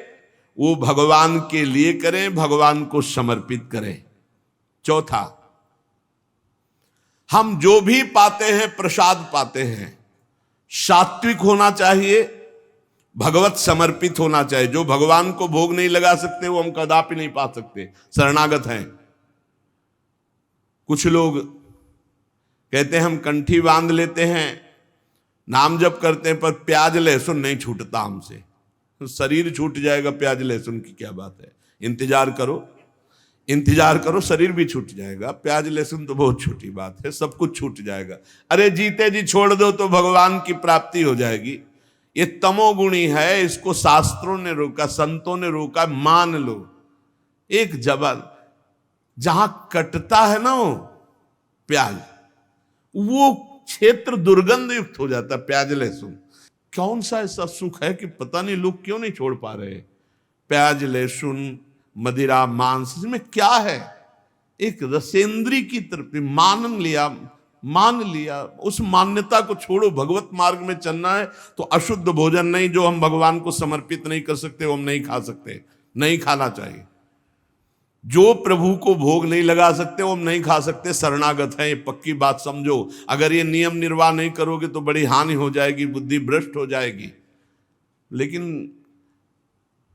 वो भगवान के लिए करें, भगवान को समर्पित करें। चौथा, हम जो भी पाते हैं प्रसाद पाते हैं, सात्विक होना चाहिए, भगवत समर्पित होना चाहिए। जो भगवान को भोग नहीं लगा सकते वो हम कदापि नहीं पा सकते, शरणागत हैं। कुछ लोग कहते हैं हम कंठी बांध लेते हैं, नाम जप करते हैं, पर प्याज लहसुन नहीं छूटता हमसे। शरीर छूट जाएगा, प्याज लहसुन की क्या बात है। इंतजार करो, इंतजार करो, शरीर भी छूट जाएगा। प्याज लहसुन तो बहुत छोटी बात है, सब कुछ छूट जाएगा। अरे जीते जी छोड़ दो तो भगवान की प्राप्ति हो जाएगी। ये तमोगुणी है, इसको शास्त्रों ने रोका, संतों ने रोका। मान लो एक जबान जहां कटता है ना वो प्याज, वो क्षेत्र दुर्गंध युक्त हो जाता है। प्याज लहसुन कौन सा ऐसा सुख है कि पता नहीं लोग क्यों नहीं छोड़ पा रहे। प्याज लहसुन, मदिरा, मांस, इसमें क्या है? एक रसेंद्री की तृप्ति। मान लिया, उस मान्यता को छोड़ो। भगवत मार्ग में चलना है तो अशुद्ध भोजन नहीं, जो हम भगवान को समर्पित नहीं कर सकते वो हम नहीं खा सकते, नहीं खाना चाहिए। जो प्रभु को भोग नहीं लगा सकते वो हम नहीं खा सकते, शरणागत है, ये पक्की बात समझो। अगर ये नियम निर्वाह नहीं करोगे तो बड़ी हानि हो जाएगी, बुद्धि भ्रष्ट हो जाएगी। लेकिन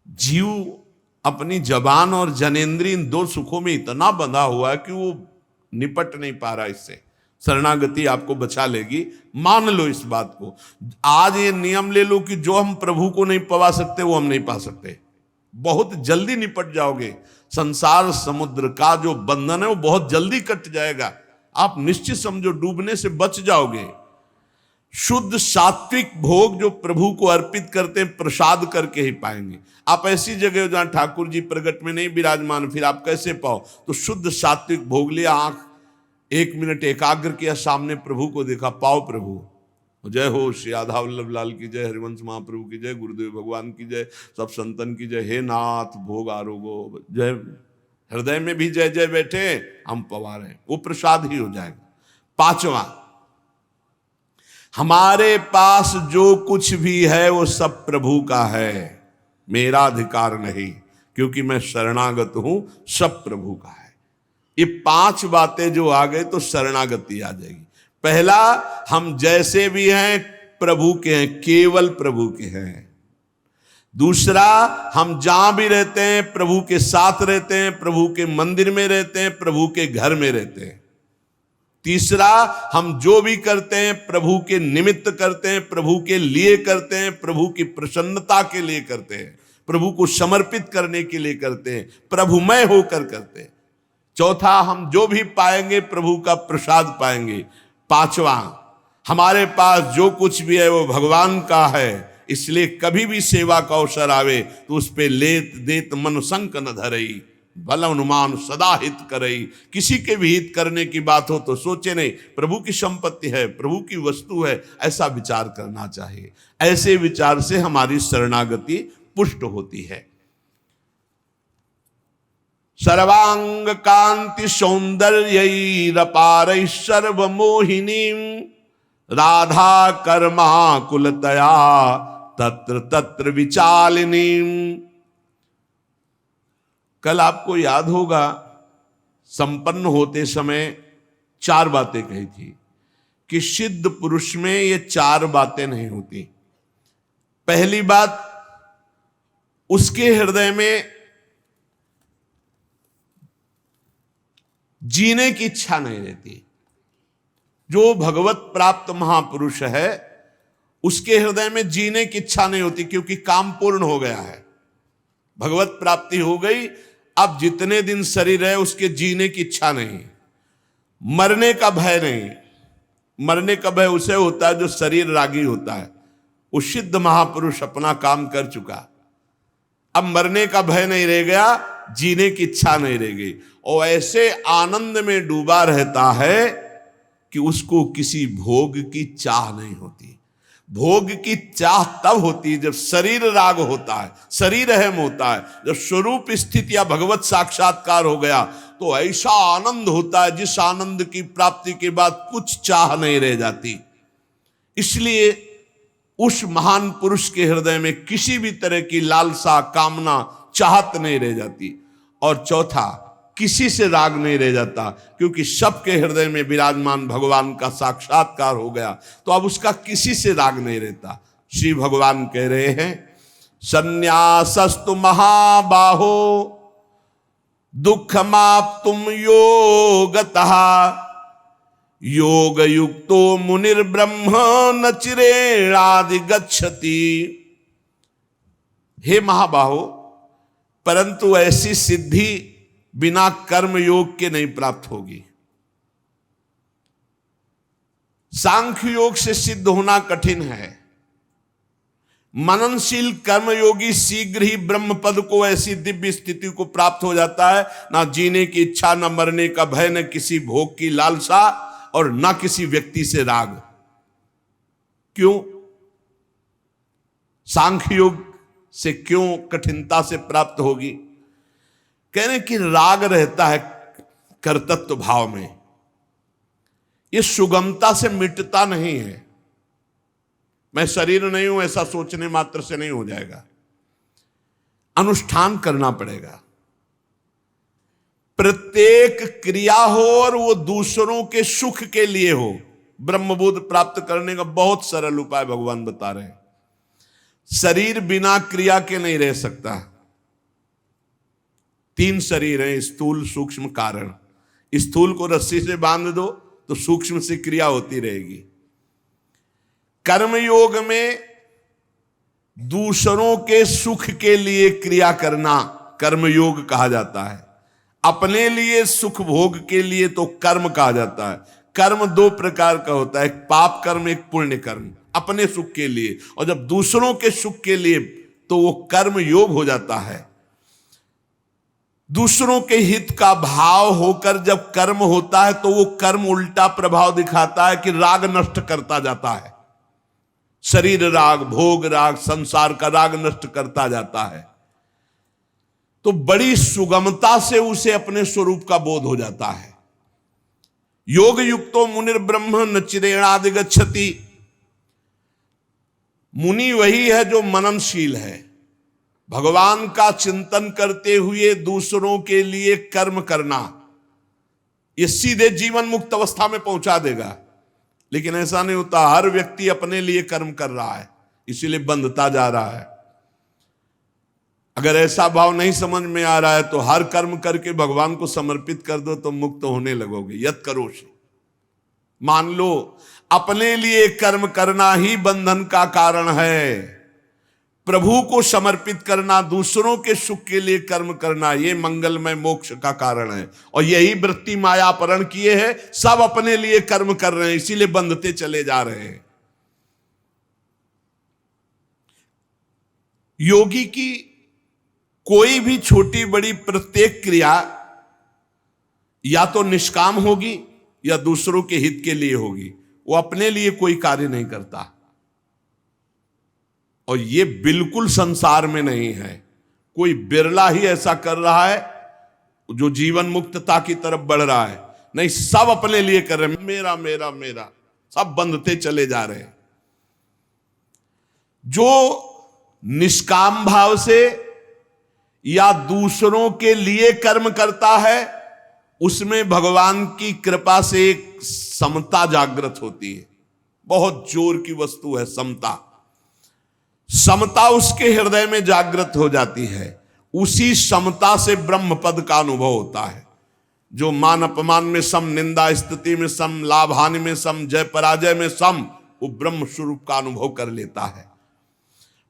जीव अपनी जबान और जनेन्द्रिय इन दो सुखों में इतना बंधा हुआ है कि वो निपट नहीं पा रहा इससे। शरणागति आपको बचा लेगी, मान लो इस बात को। आज ये नियम ले लो कि जो हम प्रभु को नहीं पवा सकते वो हम नहीं पा सकते। बहुत जल्दी निपट जाओगे। संसार समुद्र का जो बंधन है वो बहुत जल्दी कट जाएगा। आप निश्चित समझो, डूबने से बच जाओगे। शुद्ध सात्विक भोग जो प्रभु को अर्पित करते हैं, प्रसाद करके ही पाएंगे। आप ऐसी जगह जहां ठाकुर जी प्रगट में नहीं विराजमान, फिर आप कैसे पाओ? तो शुद्ध सात्विक भोग लिया, आंख 1 मिनट एकाग्र किया, सामने प्रभु को देखा, पाओ प्रभु। जय हो श्री राधा वल्लभ लाल की जय, हरिवंश महाप्रभु की जय, गुरुदेव भगवान की जय, सब संतन की जय। हे नाथ भोग आरोगो जय। हृदय में भी जय जय बैठे, हम पवा रहे हैं, वो प्रसाद ही हो जाएगा। 5वां, हमारे पास जो कुछ भी है वो सब प्रभु का है, मेरा अधिकार नहीं, क्योंकि मैं शरणागत हूं, सब प्रभु का है। ये 5 बातें जो आ गए तो शरणागति आ जाएगी। पहला, हम जैसे भी हैं प्रभु के हैं, केवल प्रभु के हैं। दूसरा, हम जहां भी रहते हैं प्रभु के साथ रहते हैं, प्रभु के मंदिर में रहते हैं, प्रभु के घर में रहते हैं। तीसरा, हम जो भी करते हैं प्रभु के निमित्त करते हैं, प्रभु के लिए करते हैं, प्रभु की प्रसन्नता के लिए करते हैं, प्रभु को समर्पित करने के लिए करते हैं, प्रभुमय होकर करते हैं। चौथा, हम जो भी पाएंगे प्रभु का प्रसाद पाएंगे। 5वां, हमारे पास जो कुछ भी है वो भगवान का है, इसलिए कभी भी सेवा का अवसर आवे तो उस पे लेत देत मन संक न धरई, भल अनुमान सदा हित करई। किसी के भी हित करने की बात हो तो सोचे नहीं, प्रभु की संपत्ति है, प्रभु की वस्तु है, ऐसा विचार करना चाहिए। ऐसे विचार से हमारी शरणागति पुष्ट होती है। सर्वांग कांति सौंदर्यैरपारैः सर्वमोहिनीं राधा कर्मा कुलतया तत्र तत्र विचालिनीं। कल आपको याद होगा, संपन्न होते समय 4 बातें कही थी कि सिद्ध पुरुष में ये 4 बातें नहीं होती। पहली बात, उसके हृदय में जीने की इच्छा नहीं रहती। जो भगवत प्राप्त महापुरुष है उसके हृदय में जीने की इच्छा नहीं होती, क्योंकि काम पूर्ण हो गया है, भगवत प्राप्ति हो गई। अब जितने दिन शरीर है उसके जीने की इच्छा नहीं, मरने का भय नहीं। मरने का भय उसे होता है जो शरीर रागी होता है। वो सिद्ध महापुरुष अपना काम कर चुका, अब मरने का भय नहीं रह गया, जीने की इच्छा नहीं रह गई। और ऐसे आनंद में डूबा रहता है कि उसको किसी भोग की चाह नहीं होती। भोग की चाह तब होती है जब शरीर राग होता है, शरीर अहम होता है। जब स्वरूप स्थिति या भगवत साक्षात्कार हो गया तो ऐसा आनंद होता है जिस आनंद की प्राप्ति के बाद कुछ चाह नहीं रह जाती। इसलिए उस महान पुरुष के हृदय में किसी भी तरह की लालसा, कामना, चाहत नहीं रह जाती। और चौथा, किसी से राग नहीं रह जाता, क्योंकि सबके हृदय में विराजमान भगवान का साक्षात्कार हो गया, तो अब उसका किसी से राग नहीं रहता। श्री भगवान कह रहे हैं, संन्यासस्तु महाबाहो दुःखमाप्तुम योगतः योग युक्तो मुनिर्ब्रह्म न चिरेणादि गच्छति। हे महाबाहो, परंतु ऐसी सिद्धि बिना कर्म योग के नहीं प्राप्त होगी। सांख्य योग से सिद्ध होना कठिन है। मननशील कर्मयोगी शीघ्र ही ब्रह्म पद को, ऐसी दिव्य स्थिति को प्राप्त हो जाता है। ना जीने की इच्छा, न मरने का भय, न किसी भोग की लालसा, और न किसी व्यक्ति से राग। क्यों? सांख्य योग से क्यों कठिनता से प्राप्त होगी? कह रहे कि राग रहता है कर्तृत्व भाव में, ये सुगमता से मिटता नहीं है। मैं शरीर नहीं हूं ऐसा सोचने मात्र से नहीं हो जाएगा, अनुष्ठान करना पड़ेगा। प्रत्येक क्रिया हो और वो दूसरों के सुख के लिए हो। ब्रह्मबोध प्राप्त करने का बहुत सरल उपाय भगवान बता रहे हैं। शरीर बिना क्रिया के नहीं रह सकता। 3 शरीर हैं, स्थूल, सूक्ष्म, कारण। स्थूल को रस्सी से बांध दो तो सूक्ष्म से क्रिया होती रहेगी। कर्मयोग में दूसरों के सुख के लिए क्रिया करना कर्मयोग कहा जाता है। अपने लिए सुख भोग के लिए तो कर्म कहा जाता है। कर्म 2 प्रकार का होता है, एक पाप कर्म, एक पुण्य कर्म। अपने सुख के लिए, और जब दूसरों के सुख के लिए तो वो कर्म योग हो जाता है। दूसरों के हित का भाव होकर जब कर्म होता है तो वो कर्म उल्टा प्रभाव दिखाता है कि राग नष्ट करता जाता है। शरीर राग, भोग राग, संसार का राग नष्ट करता जाता है। तो बड़ी सुगमता से उसे अपने स्वरूप का बोध हो जाता है। योग युक्तो मुनिर्ब्रह्म न चिरेणादि गच्छति। मुनि वही है जो मननशील है, भगवान का चिंतन करते हुए दूसरों के लिए कर्म करना, ये सीधे जीवन मुक्त अवस्था में पहुंचा देगा। लेकिन ऐसा नहीं होता, हर व्यक्ति अपने लिए कर्म कर रहा है, इसीलिए बंधता जा रहा है। अगर ऐसा भाव नहीं समझ में आ रहा है तो हर कर्म करके भगवान को समर्पित कर दो तो मुक्त होने लगोगे। यत करोषि, मान लो अपने लिए कर्म करना ही बंधन का कारण है। प्रभु को समर्पित करना, दूसरों के सुख के लिए कर्म करना, यह मंगलमय मोक्ष का कारण है। और यही वृत्ति मायापरण किए है, सब अपने लिए कर्म कर रहे हैं, इसीलिए बंधते चले जा रहे हैं। योगी की कोई भी छोटी बड़ी प्रत्येक क्रिया या तो निष्काम होगी या दूसरों के हित के लिए होगी। वो अपने लिए कोई कार्य नहीं करता, और ये बिल्कुल संसार में नहीं है। कोई बिरला ही ऐसा कर रहा है जो जीवन मुक्तता की तरफ बढ़ रहा है। नहीं, सब अपने लिए कर रहे हैं, मेरा मेरा मेरा, सब बंधते चले जा रहे हैं। जो निष्काम भाव से या दूसरों के लिए कर्म करता है, उसमें भगवान की कृपा से एक समता जागृत होती है। बहुत जोर की वस्तु है समता। समता उसके हृदय में जागृत हो जाती है। उसी समता से ब्रह्म पद का अनुभव होता है। जो मान अपमान में सम, निंदा स्तुति में सम, लाभ हानि में सम, जय पराजय में सम, वो ब्रह्म स्वरूप का अनुभव कर लेता है।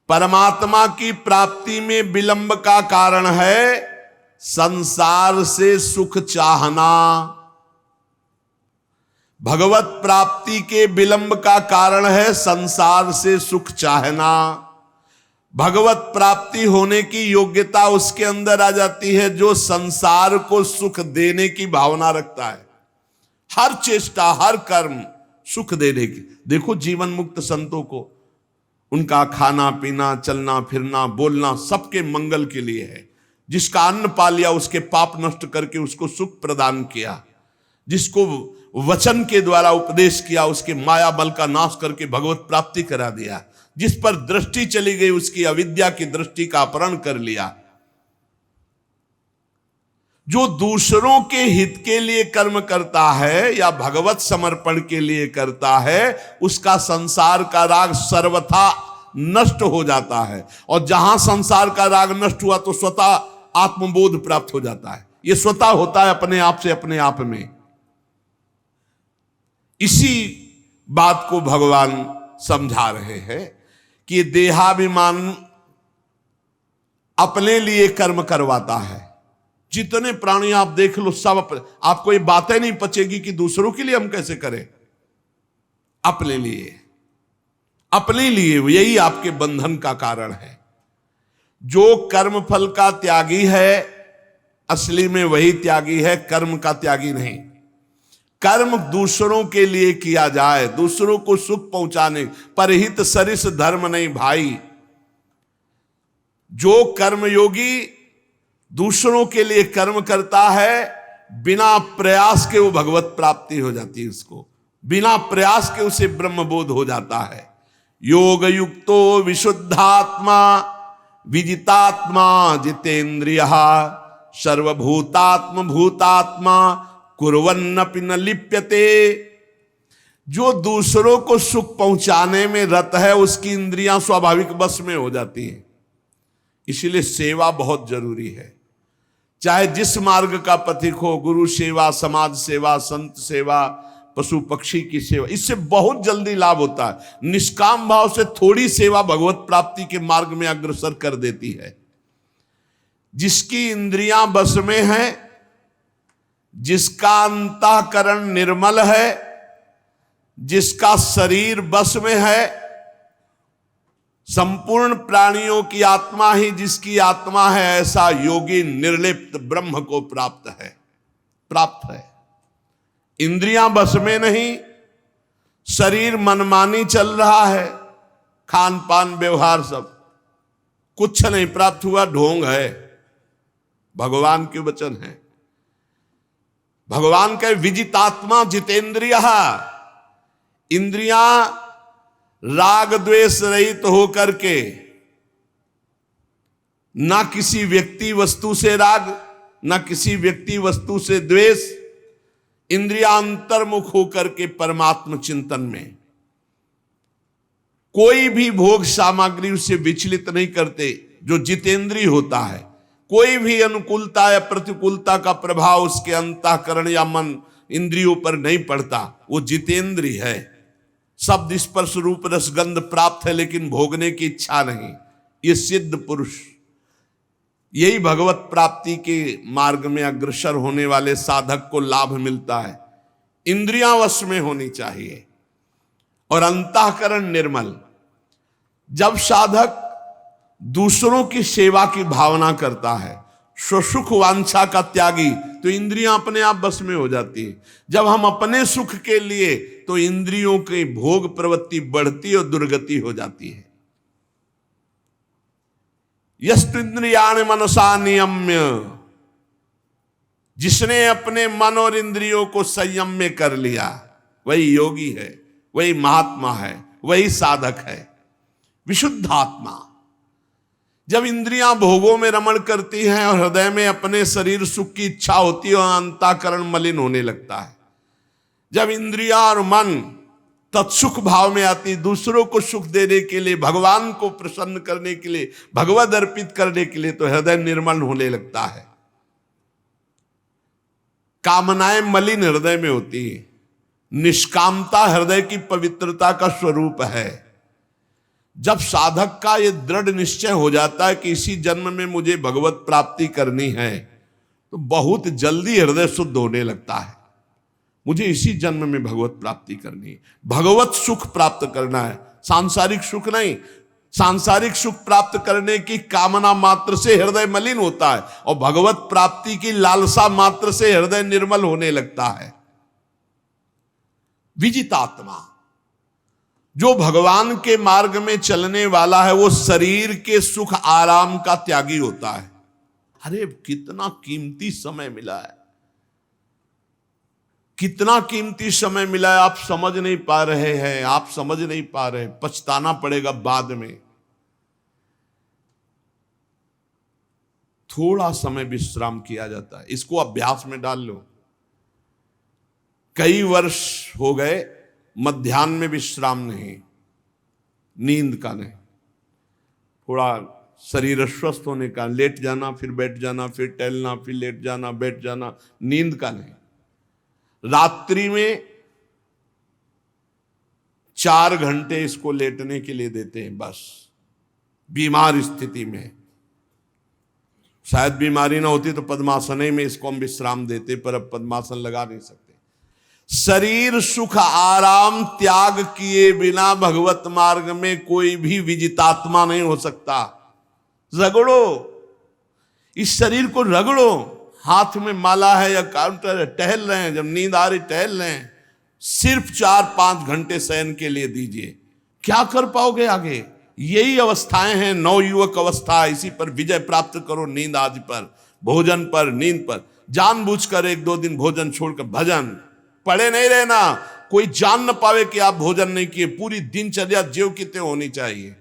परमात्मा की प्राप्ति में विलंब का कारण है संसार से सुख चाहना। भगवत प्राप्ति के विलंब का कारण है संसार से सुख चाहना। भगवत प्राप्ति होने की योग्यता उसके अंदर आ जाती है जो संसार को सुख देने की भावना रखता है। हर चेष्टा, हर कर्म सुख देने की। देखो जीवन मुक्त संतों को, उनका खाना पीना, चलना फिरना, बोलना सबके मंगल के लिए है। जिसका अन्न पा लिया उसके पाप नष्ट करके उसको सुख प्रदान किया। जिसको वचन के द्वारा उपदेश किया उसके माया बल का नाश करके भगवत प्राप्ति करा दिया। जिस पर दृष्टि चली गई उसकी अविद्या की दृष्टि का अपहरण कर लिया। जो दूसरों के हित के लिए कर्म करता है या भगवत समर्पण के लिए करता है, उसका संसार का राग सर्वथा नष्ट हो जाता है। और जहां संसार का राग नष्ट हुआ तो स्वतः आत्मबोध प्राप्त हो जाता है। यह स्वतः होता है अपने आप से, अपने आप में। इसी बात को भगवान समझा रहे हैं कि देहाभिमान अपने लिए कर्म करवाता है। जितने प्राणी आप देख लो सब आपको ये बातें नहीं पचेगी कि दूसरों के लिए हम कैसे करें, अपने लिए, अपने लिए। यही आपके बंधन का कारण है। जो कर्म फल का त्यागी है असली में वही त्यागी है, कर्म का त्यागी नहीं। कर्म दूसरों के लिए किया जाए, दूसरों को सुख पहुंचाने, परहित सरिस धर्म नहीं भाई। जो कर्मयोगी दूसरों के लिए कर्म करता है बिना प्रयास के वो भगवत प्राप्ति हो जाती है, उसको बिना प्रयास के उसे ब्रह्मबोध हो जाता है। योग युक्तो विशुद्धात्मा विजितात्मा जितेंद्रिय सर्वभूतात्म भूतात्मा कुर्वन्नपि न लिप्यते। जो दूसरों को सुख पहुंचाने में रत है उसकी इंद्रियां स्वाभाविक बस में हो जाती हैं। इसीलिए सेवा बहुत जरूरी है, चाहे जिस मार्ग का पथिक हो। गुरु सेवा, समाज सेवा, संत सेवा, पशु पक्षी की सेवा, इससे बहुत जल्दी लाभ होता है। निष्काम भाव से थोड़ी सेवा भगवत प्राप्ति के मार्ग में अग्रसर कर देती है। जिसकी इंद्रियां बस में है, जिसका अंतःकरण निर्मल है, जिसका शरीर बस में है, संपूर्ण प्राणियों की आत्मा ही जिसकी आत्मा है, ऐसा योगी निर्लिप्त ब्रह्म को प्राप्त है। इंद्रियां बस में नहीं, शरीर मनमानी चल रहा है, खान पान व्यवहार सब कुछ नहीं प्राप्त हुआ, ढोंग है। भगवान के वचन है। भगवान का विजितात्मा जितेंद्रिय, इंद्रियां राग द्वेष रहित होकर के, ना किसी व्यक्ति वस्तु से राग, ना किसी व्यक्ति वस्तु से द्वेष, इंद्रियां अंतर्मुख होकर के परमात्म चिंतन में, कोई भी भोग सामग्री उसे विचलित नहीं करते। जो जितेंद्रिय होता है, कोई भी अनुकूलता या प्रतिकूलता का प्रभाव उसके अंतःकरण या मन इंद्रियों पर नहीं पड़ता, वो जितेंद्रिय है। शब्द स्पर्श रूप रसगंध प्राप्त है लेकिन भोगने की इच्छा नहीं, ये सिद्ध पुरुष। यही भगवत प्राप्ति के मार्ग में अग्रसर होने वाले साधक को लाभ मिलता है। इंद्रियां वश में होनी चाहिए और अंतःकरण निर्मल। जब साधक दूसरों की सेवा की भावना करता है, स्वसुख वांछा का त्यागी, तो इंद्रियां अपने आप बस में हो जाती है। जब हम अपने सुख के लिए, तो इंद्रियों की भोग प्रवृत्ति बढ़ती और दुर्गति हो जाती है। यस्तु इंद्रियाण मनसा नियम्य, जिसने अपने मन और इंद्रियों को संयम में कर लिया वही योगी है, वही महात्मा है, वही साधक है। विशुद्धात्मा, जब इंद्रियां भोगों में रमण करती हैं और हृदय में अपने शरीर सुख की इच्छा होती है और अंतःकरण मलिन होने लगता है। जब इंद्रियां और मन तत्सुख भाव में आती, दूसरों को सुख देने के लिए, भगवान को प्रसन्न करने के लिए, भगवद अर्पित करने के लिए, तो हृदय निर्मल होने लगता है। कामनाएं मलिन हृदय में होती है। निष्कामता हृदय की पवित्रता का स्वरूप है। जब साधक का यह दृढ़ निश्चय हो जाता है कि इसी जन्म में मुझे भगवत प्राप्ति करनी है, तो बहुत जल्दी हृदय शुद्ध होने लगता है। मुझे इसी जन्म में भगवत प्राप्ति करनी है, भगवत सुख प्राप्त करना है, सांसारिक सुख नहीं। सांसारिक सुख प्राप्त करने की कामना मात्र से हृदय मलिन होता है और भगवत प्राप्ति की लालसा मात्र से हृदय निर्मल होने लगता है। विजितात्मा, जो भगवान के मार्ग में चलने वाला है, वो शरीर के सुख आराम का त्यागी होता है। अरे कितना कीमती समय मिला है, कितना कीमती समय मिला है, आप समझ नहीं पा रहे हैं, आप समझ नहीं पा रहे, पछताना पड़ेगा बाद में। थोड़ा समय विश्राम किया जाता है, इसको अभ्यास में डाल लो। कई वर्ष हो गए मध्याह्न में विश्राम नहीं, नींद का नहीं, थोड़ा शरीर स्वस्थ होने का, लेट जाना फिर बैठ जाना, फिर टहलना, फिर लेट जाना बैठ जाना, नींद का नहीं। रात्रि में 4 घंटे इसको लेटने के लिए देते हैं बस, बीमार स्थिति में। शायद बीमारी ना होती तो पद्मासन ही में इसको हम विश्राम देते, पर अब पद्मासन लगा नहीं सकते। शरीर सुख आराम त्याग किए बिना भगवत मार्ग में कोई भी विजितात्मा नहीं हो सकता। रगड़ो, इस शरीर को रगड़ो, हाथ में माला है या काउंटर है, टहल रहे हैं, जब नींद आ रही टहल रहे हैं, सिर्फ 4-5 घंटे शयन के लिए दीजिए। क्या कर पाओगे आगे? यही अवस्थाएं हैं, नवयुवक अवस्था। इसी पर विजय प्राप्त करो, नींद आदि पर, भोजन पर, नींद पर। जानबूझकर 1-2 दिन भोजन छोड़कर भजन पड़े नहीं रहना, कोई जान न पावे कि आप भोजन नहीं किए। पूरी दिनचर्या ज्यों की त्यों होनी चाहिए।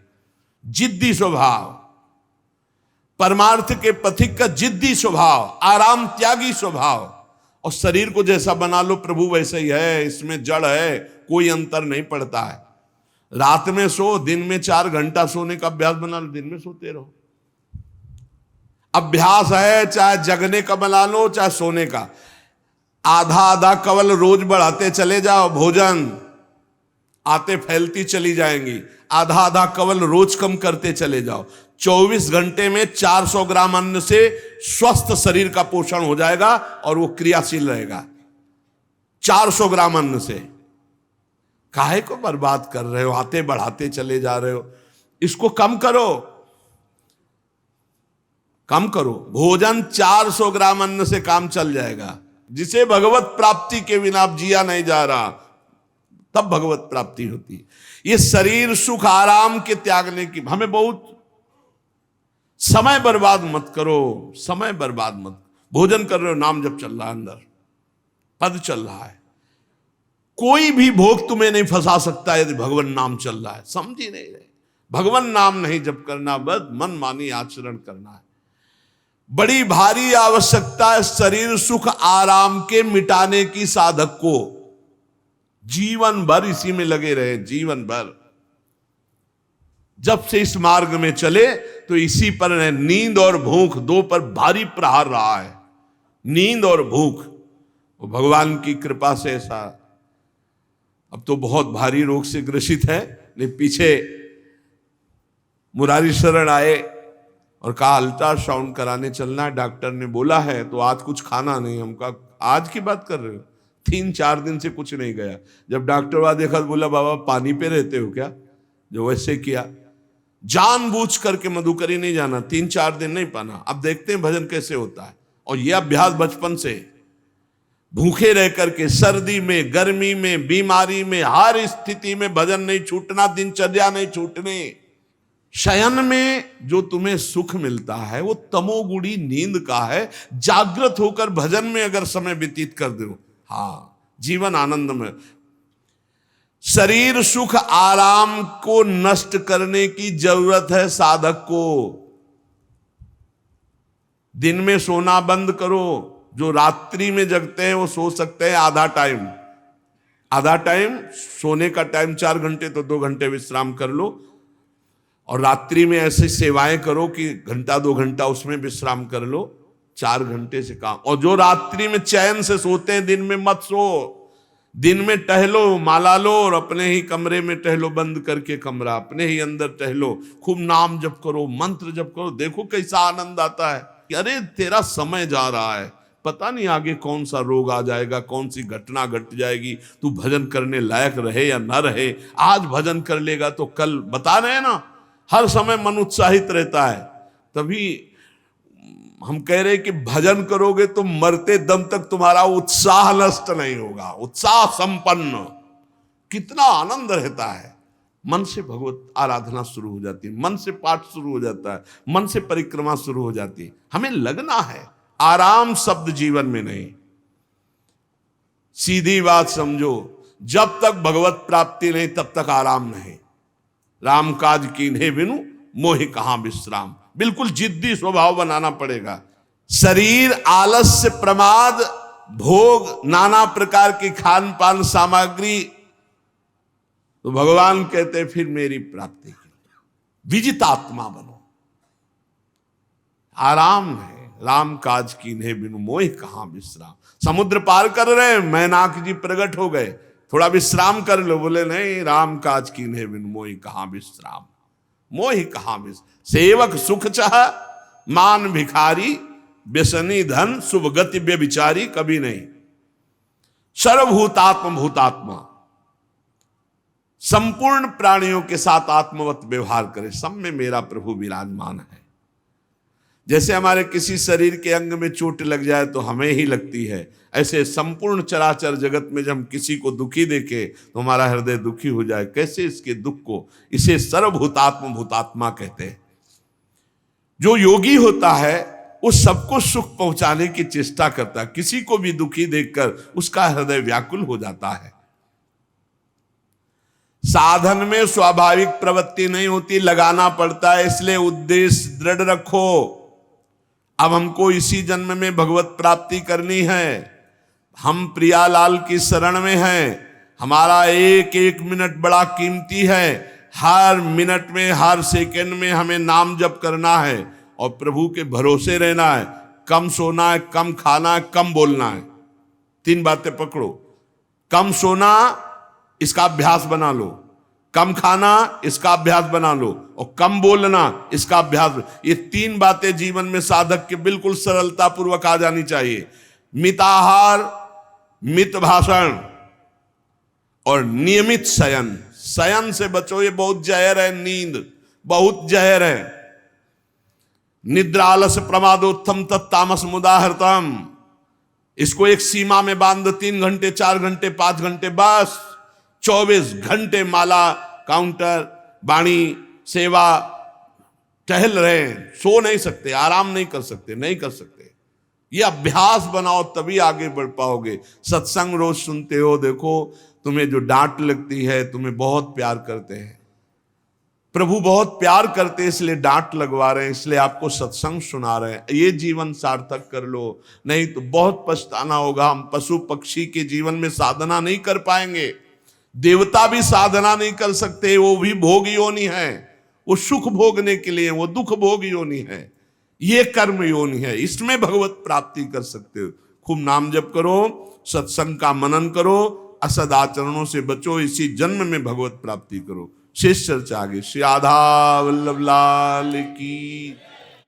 जिद्दी स्वभाव, परमार्थ के पथिक का जिद्दी स्वभाव, आराम त्यागी स्वभाव। और शरीर को जैसा बना लो प्रभु वैसे ही है, इसमें जड़ है, कोई अंतर नहीं पड़ता है। रात में सो, दिन में 4 घंटा सोने का अभ्यास बना लो, दिन में सोते रहो। अभ्यास है, चाहे जगने का बना लो चाहे सोने का। आधा आधा कवल रोज बढ़ाते चले जाओ, भोजन आते फैलती चली जाएंगी। आधा आधा कवल रोज कम करते चले जाओ। 24 घंटे में 400 ग्राम अन्न से स्वस्थ शरीर का पोषण हो जाएगा और वो क्रियाशील रहेगा। 400 ग्राम अन्न से काहे को बर्बाद कर रहे हो? आते बढ़ाते चले जा रहे हो। इसको कम करो, कम करो। भोजन 400 ग्राम अन्न से काम चल जाएगा। जिसे भगवत प्राप्ति के बिना आप जिया नहीं जा रहा, तब भगवत प्राप्ति होती है। ये शरीर सुख आराम के त्यागने की, हमें बहुत समय बर्बाद मत करो, समय बर्बाद मत। भोजन कर रहे हो, नाम जब चल रहा है, अंदर पद चल रहा है, कोई भी भोग तुम्हें नहीं फंसा सकता यदि भगवान नाम चल रहा है। समझ ही नहीं रहे। भगवान नाम नहीं जप करना, बस मन मानी आचरण करना है। बड़ी भारी आवश्यकता है शरीर सुख आराम के मिटाने की साधक को। जीवन भर इसी में लगे रहे, जीवन भर। जब से इस मार्ग में चले तो इसी पर है। नींद और भूख, दो पर भारी प्रहार रहा है। नींद और भूख, वो भगवान की कृपा से ऐसा। अब तो बहुत भारी रोग से ग्रसित है, लेकिन पीछे मुरारी शरण आए और कहा अल्ट्रासाउंड कराने चलना है। डॉक्टर ने बोला है तो आज कुछ खाना नहीं। हम कहा आज की बात कर रहे हो? 3-4 दिन से कुछ नहीं गया। जब डॉक्टर वहां देखा तो बोला बाबा पानी पे रहते हो क्या? जो वैसे किया, जानबूझ करके मधुकरी नहीं जाना, 3-4 दिन नहीं पाना। अब देखते हैं भजन कैसे होता है। और यह अभ्यास बचपन से, भूखे रह करके, सर्दी में, गर्मी में, बीमारी में, हर स्थिति में भजन नहीं छूटना, दिनचर्या नहीं छूटने। शयन में जो तुम्हें सुख मिलता है वो तमोगुणी नींद का है। जागृत होकर भजन में अगर समय व्यतीत कर दो, हाँ, जीवन आनंद में। शरीर सुख आराम को नष्ट करने की जरूरत है साधक को। दिन में सोना बंद करो। जो रात्रि में जगते हैं वो सो सकते हैं आधा टाइम। आधा टाइम सोने का टाइम 4 घंटे, तो 2 घंटे विश्राम कर लो। और रात्रि में ऐसी सेवाएं करो कि 1-2 घंटा उसमें विश्राम कर लो। 4 घंटे से काम। और जो रात्रि में चैन से सोते हैं, दिन में मत सो। दिन में टहलो, माला लो और अपने ही कमरे में टहलो, बंद करके कमरा, अपने ही अंदर टहलो, खूब नाम जप करो, मंत्र जप करो। देखो कैसा आनंद आता है कि अरे तेरा समय जा रहा है, पता नहीं आगे कौन सा रोग आ जाएगा, कौन सी घटना घट जाएगी, तू भजन करने लायक रहे या ना रहे। आज भजन कर लेगा तो कल, बता रहे हैं ना, हर समय मन उत्साहित रहता है। तभी हम कह रहे हैं कि भजन करोगे तो मरते दम तक तुम्हारा उत्साह नष्ट नहीं होगा। उत्साह संपन्न, कितना आनंद रहता है। मन से भगवत आराधना शुरू हो जाती है, मन से पाठ शुरू हो जाता है, मन से परिक्रमा शुरू हो जाती है। हमें लगना है, आराम शब्द जीवन में नहीं। सीधी बात समझो, जब तक भगवत प्राप्ति नहीं तब तक आराम नहीं। राम काज कीन्हे बिनु मोहि कहां विश्राम। बिल्कुल जिद्दी स्वभाव बनाना पड़ेगा। शरीर, आलस्य, प्रमाद, भोग, नाना प्रकार की खान पान सामग्री, तो भगवान कहते फिर मेरी प्राप्ति के लिए विजितात्मा बनो। आराम है, राम काज कीन्हे बिनु मोहि कहां विश्राम। समुद्र पार कर रहे, मैनाक जी प्रकट हो गए, थोड़ा विश्राम कर लो। बोले नहीं, राम काज कीन्हे बिनु मोहि कहां विश्राम। मोहि कहां विश्राम। सेवक सुख चाह मान भिखारी व्यसनी धन शुभ गति व्यभिचारी कभी नहीं। सर्वभूतात्म भूतात्मा, संपूर्ण प्राणियों के साथ आत्मवत व्यवहार करे, सब में मेरा प्रभु विराजमान है। जैसे हमारे किसी शरीर के अंग में चोट लग जाए तो हमें ही लगती है, ऐसे संपूर्ण चराचर जगत में जब हम किसी को दुखी देखें तो हमारा हृदय दुखी हो जाए। कैसे इसके दुख को, इसे सर्वभूतात्म भूतात्मा कहते हैं। जो योगी होता है वो सबको सुख पहुंचाने की चेष्टा करता है, किसी को भी दुखी देखकर उसका हृदय व्याकुल हो जाता है। साधन में स्वाभाविक प्रवृत्ति नहीं होती, लगाना पड़ता है, इसलिए उद्देश्य दृढ़ रखो। अब हमको इसी जन्म में भगवत प्राप्ति करनी है, हम प्रियालाल की शरण में हैं, हमारा एक एक मिनट बड़ा कीमती है, हर मिनट में हर सेकंड में हमें नाम जप करना है और प्रभु के भरोसे रहना है। कम सोना है, कम खाना है, कम बोलना है, 3 बातें पकड़ो। कम सोना इसका अभ्यास बना लो, कम खाना इसका अभ्यास बना लो और कम बोलना इसका अभ्यास। ये 3 बातें जीवन में साधक के बिल्कुल सरलता पूर्वक आ जानी चाहिए। मिताहार, मित भाषण और नियमित शयन। शयन से बचो, ये बहुत जहर है, नींद बहुत जहर है। निद्रा आलस प्रमादोत्थम तत्तामस मुदाहृतम। इसको एक सीमा में बांध दो, 3 घंटे 4 घंटे 5 घंटे, बस 24 घंटे माला, काउंटर, वाणी, सेवा, टहल रहे हैं, सो नहीं सकते, आराम नहीं कर सकते, नहीं कर सकते। ये अभ्यास बनाओ तभी आगे बढ़ पाओगे। सत्संग रोज सुनते हो, देखो तुम्हें जो डांट लगती है, तुम्हें बहुत प्यार करते हैं, प्रभु बहुत प्यार करते हैं, इसलिए डांट लगवा रहे हैं, इसलिए आपको सत्संग सुना रहे हैं। ये जीवन सार्थक कर लो, नहीं तो बहुत पछताना होगा। हम पशु पक्षी के जीवन में साधना नहीं कर पाएंगे, देवता भी साधना नहीं कर सकते, वो भी भोग योनि है, वो सुख भोगने के लिए, वो दुख भोग योनि है, ये कर्म योनि है, इसमें भगवत प्राप्ति कर सकते हो। खूब नाम जप करो, सत्संग का मनन करो, असद आचरणों से बचो, इसी जन्म में भगवत प्राप्ति करो। शेष चर्चा आगे। श्री राधा वल्लभ लाल की।